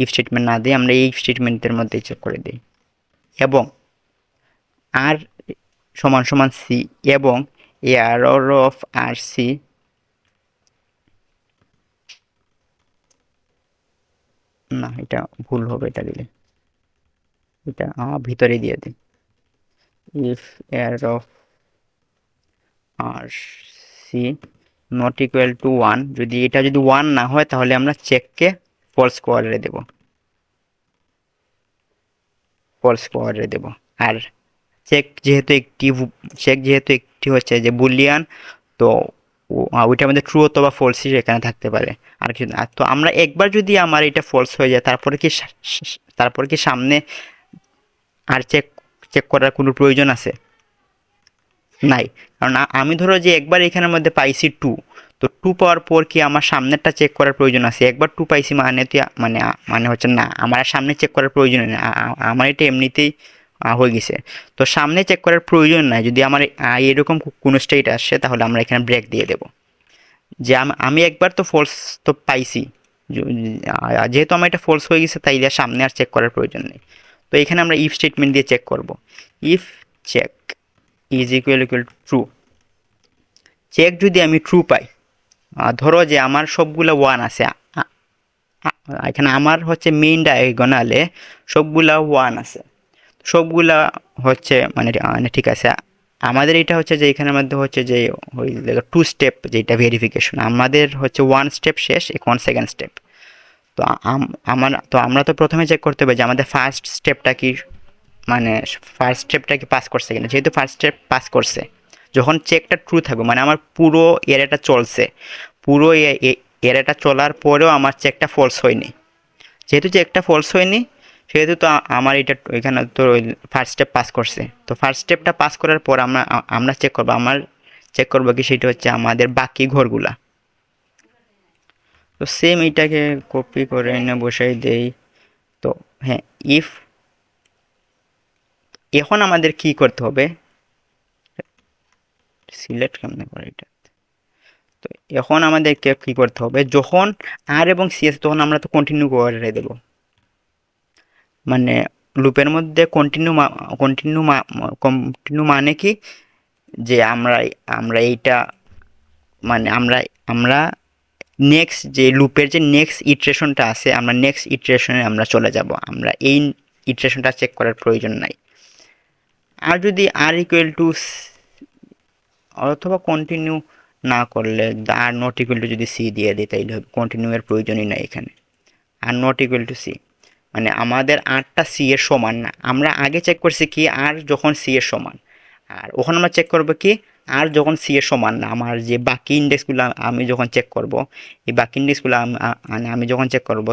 ইফ স্টেটমেন্ট না দিয়ে আমরা এই স্টেটমেন্টের মধ্যেই চেক করে দিই, এবং আর সমান সমান সি, এবং এরর অফ আর সি, না এটা ভুল হবে, এটা দিলে এটা ভিতরে দিয়ে দিই। If error of R C not equal to one, যদি এটা যদি ওয়ান না হয় তাহলে আমরা চেককে ফলস কোয়াড্রে দেব, ফলস কোয়াড্রে দেব। আর চেক যেহেতু একটি হচ্ছে যে বুলিয়ান, তো ওইটার মধ্যে ট্রু অথবা ফলসই এখানে থাকতে পারে। আর কিছু না। তো আমরা একবার যদি আমার এটা ফলস হয়ে যায় তারপরে কি সামনে আর চেক চেক করার কোনো প্রয়োজন আছে? নাই। কারণ আমি ধরো যে একবার এখানের মধ্যে পাইছি টু, তো টু পাওয়ার পর কি আমার সামনেরটা চেক করার প্রয়োজন আছে? একবার টু পাইছি মানে তো মানে হচ্ছে না, আমার আর সামনে চেক করার প্রয়োজন নেই, আমার এটা এমনিতেই হয়ে গেছে। তো সামনে চেক করার প্রয়োজন নাই। যদি আমার এরকম কোনো স্টেট আসে তাহলে আমরা এখানে ব্রেক দিয়ে দেব, যে আমি একবার তো ফলস তো পাইছি, যেহেতু আমার এটা ফলস হয়ে গেছে তাই সামনে আর চেক করার প্রয়োজন নেই। তো এখানে আমরা ইফ স্টেটমেন্ট দিয়ে চেক করব। If check is equal true, check যদি আমি ট্রু পাই, ধরো যে আমার সবগুলো ওয়ান আছে, এখানে আমার হচ্ছে মেইন ডায়াগোনালে সবগুলা ওয়ান আছে, সবগুলা হচ্ছে মানে ঠিক আছে। আমাদের এটা হচ্ছে যে এখানের মধ্যে হচ্ছে যে ওই টু স্টেপ যেটা ভেরিফিকেশন, আমাদের হচ্ছে ওয়ান স্টেপ শেষ, এখন সেকেন্ড স্টেপ। তো আমরা তো প্রথমে চেক করতে হবে যে আমাদের ফার্স্ট স্টেপটা কি, মানে ফার্স্ট স্টেপটা কি পাস করছে কিনা। যেহেতু ফার্স্ট স্টেপ পাস করছে, যখন চেকটা ট্রু থাকবে মানে আমার পুরো এরিয়াটা চলছে, পুরো এরিয়াটা চলার পরেও আমার চেকটা ফলস হয়নি, যেহেতু চেকটা ফলস হয়নি সেহেতু তো আমার এটা এখানে তো ফার্স্ট স্টেপ পাস করছে। তো ফার্স্ট স্টেপটা পাস করার পর আমরা চেক করবো কি, সেটা হচ্ছে আমাদের বাকি ঘরগুলা। তো সেম এইটাকে কপি করে এনে বসাই দেই। তো হ্যাঁ, এখন আমাদের কি করতে হবে, সিলেক্ট কেমনে করে এটা? তো এখন আমাদেরকে কি করতে হবে, যখন আর এবং সি আছে তখন আমরা তো কন্টিনিউ করে দেবো। মানে লুপের মধ্যে কন্টিনিউ মানে কি, যে আমরা আমরা এইটা মানে আমরা আমরা নেক্সট যে লুপের যে নেক্সট ইটারেশনটা আছে, আমরা নেক্সট ইটারেশনে আমরা চলে যাব, আমরা এই ইটারেশনটা চেক করার প্রয়োজন নাই। আর যদি আর ইকুয়াল টু অথবা কন্টিনিউ না করলে আর নট ইকুয়াল টু যদি সি দিয়ে দিই তাইলে হবে, কন্টিনিউ এর প্রয়োজনই নাই এখানে। R not equal to C মানে আমাদের আরটা সি এর সমান না। আমরা আগে চেক করছি কি আর যখন সি এর সমান, আর ওখানে আমরা চেক করবো কি আর যখন সি এর সমান না। আমার যে বাকি ইন্ডেক্সগুলো আমি যখন চেক করব, এই বাকি ইন্ডেক্সগুলো আমি যখন চেক করব,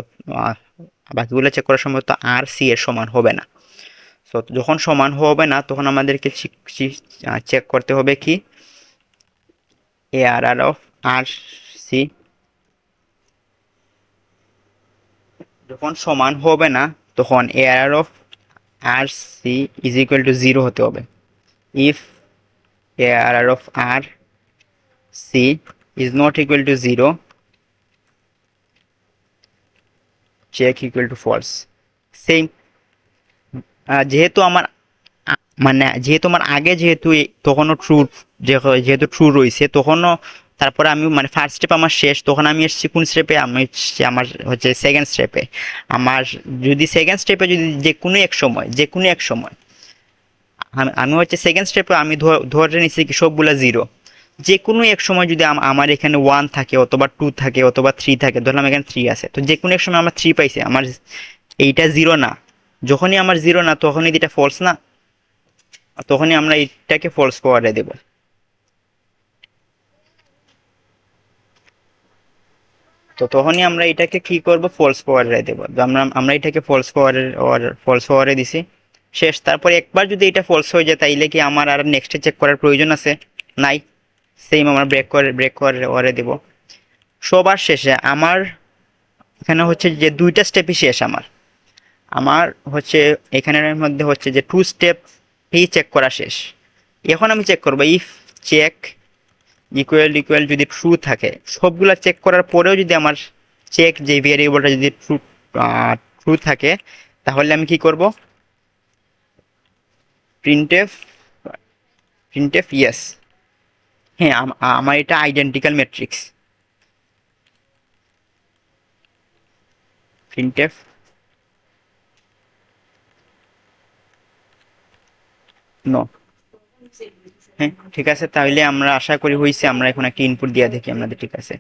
বাকিগুলো চেক করার সময় তো আর সি এর সমান হবে না। সো যখন সমান হবে না তখন আমাদেরকে চেক করতে হবে কি ARR অফ আর সি। যখন সমান হবে না তখন ARR of R C is equal to 0 হতে হবে। If ARR of R C is not equal to 0, check equal to false. Same যেহেতু আমার মানে যেহেতু আমার আগে যেহেতু তখনও ট্রু, যেহেতু ট্রু রয়েছে তখনও, তারপরে আমি মানে ফার্স্ট স্টেপ আমার শেষ, তখন আমি এসেছি কোন স্টেপে, আমি এসেছি আমার হচ্ছে সেকেন্ড স্টেপে। আমার যদি সেকেন্ড স্টেপে যদি যে কোনো এক সময় আমি হচ্ছে সেকেন্ড স্টেপে আমি ধরে নিচ্ছি কি সবগুলা 0, যে কোনো এক সময় যদি আমার এখানে 1 থাকে অথবা 2 থাকে অথবা 3 থাকে, ধরলাম এখানে 3 আছে, তো যে কোনো এক সময় আমার 3 পাইছে, আমার এইটা 0 না। যখনই আমার 0 না তখনই এটা ফলস না, তখনই আমরা এটাকে ফলস করে দেব। তো তখনই আমরা এটাকে কি করব, ফলস পাওয়ারে দেব। আমরা এটাকে ফলস পাওয়ারে দিছি, শেষ। তারপরে একবার যদি এটা ফলস হয়ে যায় তাইলে কি আমার আর নেক্সটে চেক করার প্রয়োজন আছে? নাই। সেম আমরা ব্রেক করে দেব। সবার শেষে আমার এখানে হচ্ছে যে দুইটা স্টেপই শেষ। আমার হচ্ছে এখানের মধ্যে হচ্ছে যে 2 স্টেপই চেক করা শেষ। এখন আমি চেক করবো ইফ চেক ইকুয়াল যদি ট্রু থাকে, সবগুলা চেক করার পরেও যদি আমার চেক যে ভেরিয়েবলটা যদি ট্রু থাকে, তাহলে আমি কি করব, প্রিন্টএফ ইয়েস। হ্যাঁ, আমার এটা আইডেন্টিক্যাল ম্যাট্রিক্স। Printf no. হ্যাঁ ঠিক আছে, তাহলে আমরা আশা করি হয়েছে। আমরা এখন একটা ইনপুট দিয়ে দেখি আমাদের ঠিক আছে।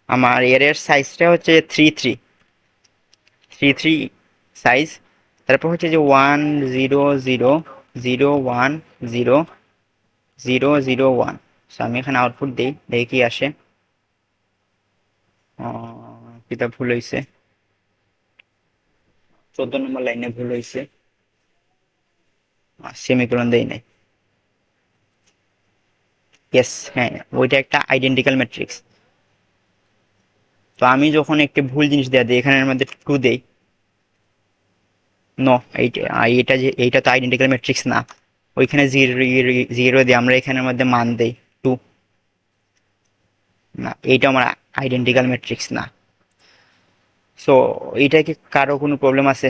আমার এর সাইজটা হচ্ছে 3 সাইজ। তারপর হচ্ছে যে 1 0 0 0 1 0 0 0 1। আমি এখানে আউটপুট দিই, দেখি কি আসে। এটা ভুল হয়েছে, 14 নম্বর লাইনে ভুল হয়েছে, সেমিকোলন দেই নাই। ইয়েস, হ্যাঁ ওইটা একটা আইডেন্টিক্যাল ম্যাট্রিক্স। তো আমি যখন একটি ভুল জিনিস দেওয়া দিই, এখানের মধ্যে 2 দেই, নো এইটা তো আইডেন্টিক্যাল ম্যাট্রিক্স না। ওইখানে 0 দিয়ে আমরা এখানের মধ্যে মান দেই 2, না এইটা আমার আইডেন্টিক্যাল ম্যাট্রিক্স না। সো এইটা কি কারো কোনো প্রবলেম আছে?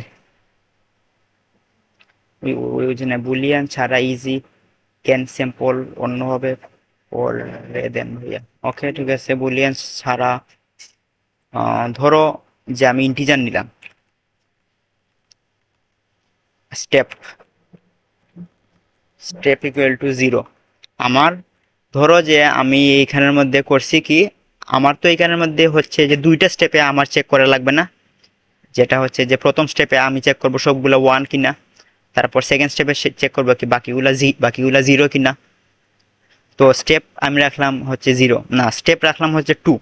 ওই জন্য বুলিয়ান ছাড়া ইজি ক্যান স্যাম্পল অন্যভাবে পড়ে দেন ভাইয়া। ওকে ঠিক আছে, বুলিয়ান ছাড়া ধরো যে আমি ইন্টিজার নিলাম, স্টেপ ইকুয়াল টু 0। আমার ধরো যে আমি এইখানের মধ্যে করছি কি, আমার তো এইখানের মধ্যে হচ্ছে যে দুইটা স্টেপে আমার চেক করা লাগবে না। যেটা হচ্ছে যে প্রথম স্টেপে আমি চেক করব সবগুলো 1 কিনা, তারপর সেকেন্ড স্টেপে চেক করবো কি বাকিগুলা 0 কিনা। তো স্টেপ আমি রাখলাম হচ্ছে 0, না স্টেপ রাখলাম হচ্ছে 2।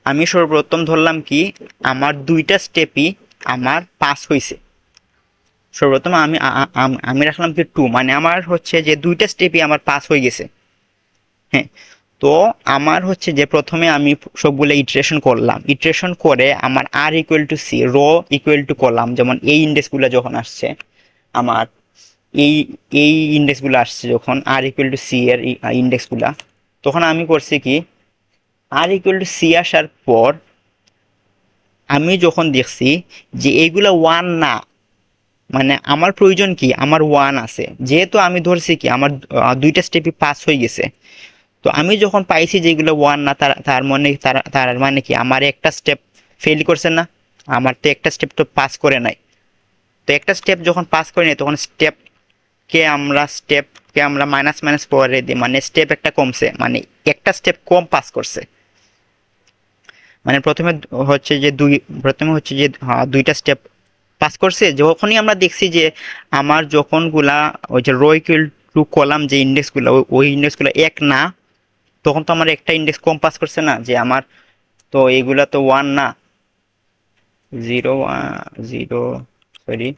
আমি সর্বপ্রথম ধরলাম কি আমার দুইটা স্টেপই আমার পাস হয়েছে। সর্বপ্রথম আমি রাখলাম কি 2, মানে আমার হচ্ছে যে দুইটা স্টেপই আমার পাস হয়ে গেছে। হ্যাঁ, তো আমার হচ্ছে যে প্রথমে আমি সবগুলো ইটারেশন করলাম, ইটারেশন করে আমার R equal to C, row equal to column, যেমন এই ইন্ডেক্সগুলো যখন আসছে আমার এই এই ইন্ডেক্সগুলো আসছে যখন আর ইকুয়াল টু সি এর ইন্ডেক্সগুলা, তখন আমি করছি কি আর ইকুয়াল টু সি আসার পর আমি যখন দেখছি যে এইগুলা ওয়ান না, মানে আমার প্রয়োজন কি আমার ওয়ান আছে, যেহেতু আমি ধরছি কি আমার দুইটা স্টেপই পাস হয়ে গেছে। তো আমি যখন পাইছি যে এগুলো ওয়ান না, তার মানে তার মানে কি আমার একটা স্টেপ ফেল করছে না, আমার তো একটা স্টেপ তো পাস করে নাই। তো একটা স্টেপ যখন পাস করে নাই তখন স্টেপকে আমরা মাইনাস মাইনাস করে দিই, মানে স্টেপ একটা কমছে, মানে একটা স্টেপ কম পাস করছে। মানে প্রথমে হচ্ছে যে দুইটা স্টেপ পাস করছে। যখনই আমরা দেখছি যে আমার যখনগুলা ওই যে রো ইকুয়াল টু কলাম যে ইন্ডেক্সগুলো ওই ইন্ডেক্সগুলো এক না, তখন তো আমার একটা ইন্ডেক্স কম পাস করছে না, যে আমার তো এইগুলা তো ওয়ান না, জিরো জিরো সরি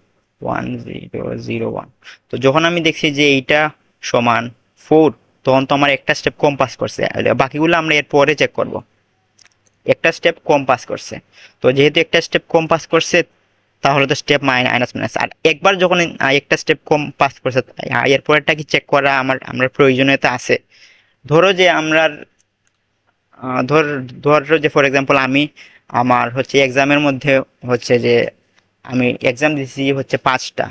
1 0 0 1। তো যখন আমি দেখছি যে এইটা সমান 4, তখন তো আমার একটা স্টেপ কম পাস করছে, বাকিগুলো আমরা এর পরে চেক করব। একটা স্টেপ কম পাস করছে, তো যেহেতু একটা স্টেপ কম পাস করছে তাহলে তো স্টেপ মাইনাস মাইনাস। আর একবার যখন একটা স্টেপ কম পাস করছে এরপরটা কি চেক করা আমরা প্রয়োজনীয়তা আছে। ধরো যে আমরা ধরো যে ফর এক্সাম্পল আমি আমার হচ্ছে এক্সামের মধ্যে হচ্ছে যে আমি এক্সাম দিছি হচ্ছে 5টা,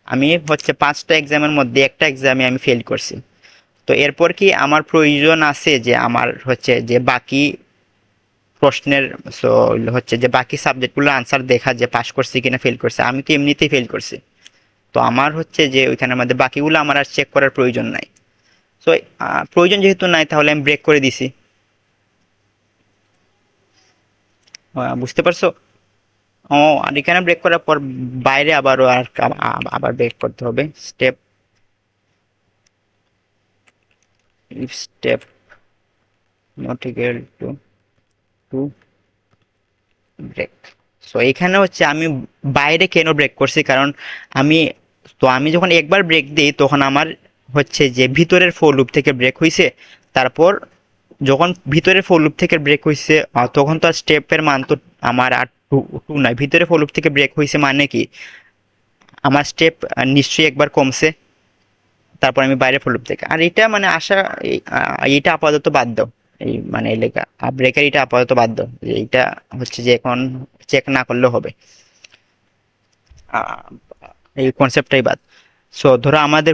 আমি হচ্ছে 5টা এক্সামের মধ্যে একটা এক্সামে আমি ফেল করছি। তো এরপর কি আমার প্রয়োজন আছে যে আমার হচ্ছে যে বাকি প্রশ্নের হচ্ছে যে বাকি সাবজেক্টগুলোর আনসার দেখা যে পাস করছি কিনা ফেল করছে, আমি তো এমনিতেই ফেল করছি। তো আমার হচ্ছে যে ওইখানের মধ্যে বাকিগুলো আমার আর চেক করার প্রয়োজন নাই। তো প্রয়োজন যেহেতু নাই তাহলে আমি ব্রেক করে দিছি। বুঝতে পারছো? ও, আর এখানে ব্রেক করার পর বাইরে আবার ব্রেক করতে হবে। Step if step not equal to two break. So এখানে হচ্ছে আমি বাইরে কেন ব্রেক করছি, কারণ আমি আমি যখন একবার ব্রেক দিই তখন আমার হচ্ছে যে ভিতরের ফোর লুপ থেকে ব্রেক হয়েছে। তারপর যখন ভিতরের ফোর লুপ থেকে ব্রেক হয়েছে তখন তো আর স্টেপের মান তো আমার আর টু টু নয়, ভিতরে ফোর লুপ থেকে ব্রেক হয়েছে মানে কি আমার স্টেপ নিশ্চয়ই একবার কমছে। তারপর আমি বাইরে ফোর লুপ থেকে, আর এটা মানে এটা আপাতত বাদ দাও, এই মানে এই লেখা ব্রেকের এটা আপাতত বাদ দাও, এইটা হচ্ছে যে এখন চেক না করলেও হবে, আহ, এই কনসেপ্টটাই বাদ। সো ধরো আমাদের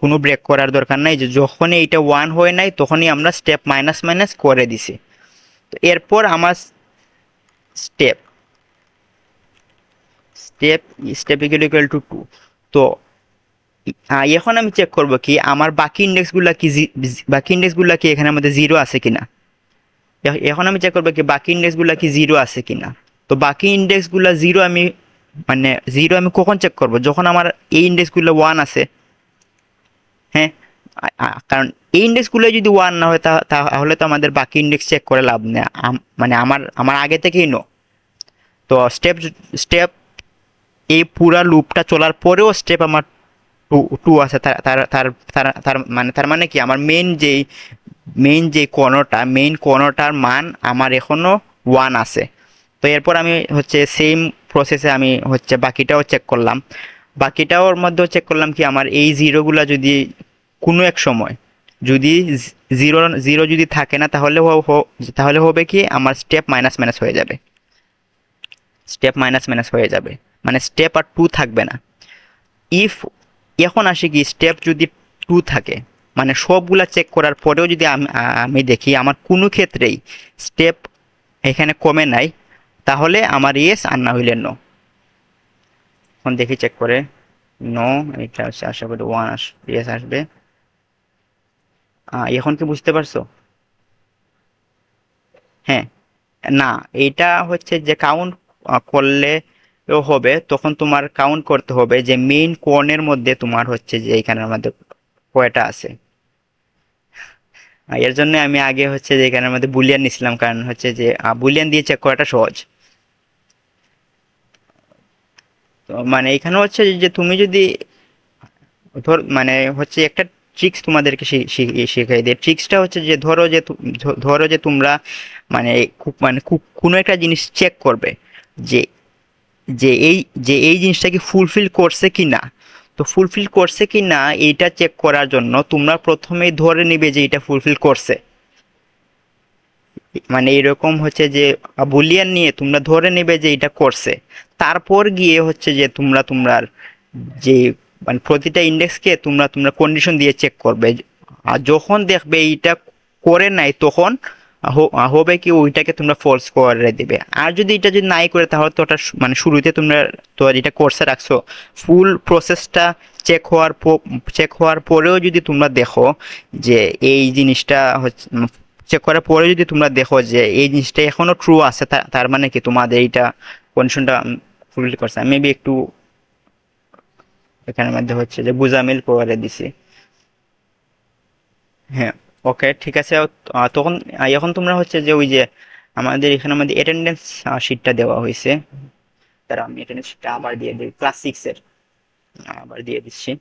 কোনো ব্রেক করার দরকার নাই, যে যখনই এইটা ওয়ান হয়ে নাই তখনই আমরা স্টেপ মাইনাস মাইনাস করে দিছি। তো এরপর আমার step step step equal to 2। তো এখন আমি চেক করব কি আমার বাকি ইন্ডেক্সগুলা কি এখানে আমাদের জিরো আছে কিনা। এখন আমি চেক করবো কি বাকি ইন্ডেক্সগুলা কি জিরো আছে কিনা। তো বাকি ইন্ডেক্সগুলা জিরো আমি কখন চেক করব, যখন আমার এই ইন্ডেক্সগুলো ওয়ান আছে। হ্যাঁ, কারণ এই ইন্ডেক্সগুলো যদি ওয়ান না হয় তাহলে তো আমাদের বাকি ইন্ডেক্স চেক করে লাভ নেই, মানে আমার আগে থেকেই নো। তো স্টেপ এই পুরা লুপটা চলার পরেও স্টেপ আমার টু টু আছে, তার মানে কি আমার মেইন কোণটার মান আমার এখনো ওয়ান আছে। তো এরপর আমি হচ্ছে সেম প্রসেসে আমি হচ্ছে বাকিটাও চেক করলাম। বাকিটাওর মধ্যেও চেক করলাম কি আমার এই জিরোগুলা যদি কোনো এক সময় যদি জিরো জিরো যদি থাকে না তাহলে হবে কি আমার স্টেপ মাইনাস মাইনাস হয়ে যাবে, মানে স্টেপ আর টু থাকবে না। ইফ এখন আসে কি স্টেপ যদি টু থাকে, মানে সবগুলা চেক করার পরেও যদি আমি দেখি আমার কোনো ক্ষেত্রেই স্টেপ এখানে কমে নাই, তাহলে আমার ইয়েস আর না হইলে নো। এখন দেখি চেক করে, নো এটা হচ্ছে আশা করি ওয়ান ইয়েস আসবে। এখন কি বুঝতে পারছো? হ্যাঁ, না, এইটা হচ্ছে যে কাউন্ট করলে হবে, তখন তোমার কাউন্ট করতে হবে যে মেইন কোণের মধ্যে তোমার হচ্ছে যে এখানের মধ্যে কয়টা আছে। এর জন্য আমি আগে হচ্ছে যে এখানের মধ্যে বুলিয়ান নিছিলাম, কারণ হচ্ছে যে বুলিয়ান দিয়ে চেক করাটা সহজ। তো মানে এখানে হচ্ছে যে তুমি যদি মানে হচ্ছে একটা ট্রিক্স তোমাদেরকে শিখাই দিই। ট্রিক্সটা হচ্ছে যে ধরো যে তোমরা কোনো একটা জিনিস চেক করবে যে যে এই জিনিসটা কি ফুলফিল করছে কি না। তো ফুলফিল করছে কি না এইটা চেক করার জন্য তোমরা প্রথমেই ধরে নিবে যে এটা ফুলফিল করছে। মানে এরকম হচ্ছে যে বুলিয়ান নিয়ে তোমরা ধরে নেবে যে এটা করছে, তারপর গিয়ে হচ্ছে যে তোমরা যে মানে প্রতিটা ইন্ডেক্সকে তোমরা কন্ডিশন দিয়ে চেক করবে। আর যখন দেখবে এইটা করে নাই তখন হবে কি ওইটাকে তোমরা ফলস করে দিবে। আর যদি নাই করে তাহলে তো ওটা মানে শুরুতে তোমরা তো এটা কোর্সে রাখছো, ফুল প্রসেসটা চেক হওয়ার পরেও যদি তোমরা দেখো যে এই জিনিসটা হচ্ছে, চেক করার পরে যদি তোমরা দেখো যে এই জিনিসটা এখনো ট্রু আছে, তার মানে কি তোমাদের এইটা কন্ডিশনটা ফুলফিল করছে। আমি মেবি একটু এখানের মধ্যে হচ্ছে যে বুঝামিল করে দিছি। হ্যাঁ, ওকে ঠিক আছে। তখন এখন তোমরা হচ্ছে যে ওই যে আমাদের এখানে আমাদের অ্যাটেন্ডেন্স শিটটা দেওয়া হয়েছে, তারা আমি অ্যাটেন্ডেন্স শিটটা আবার দিয়ে দিই, ক্লাস 6 এর আবার দিয়ে দিচ্ছি।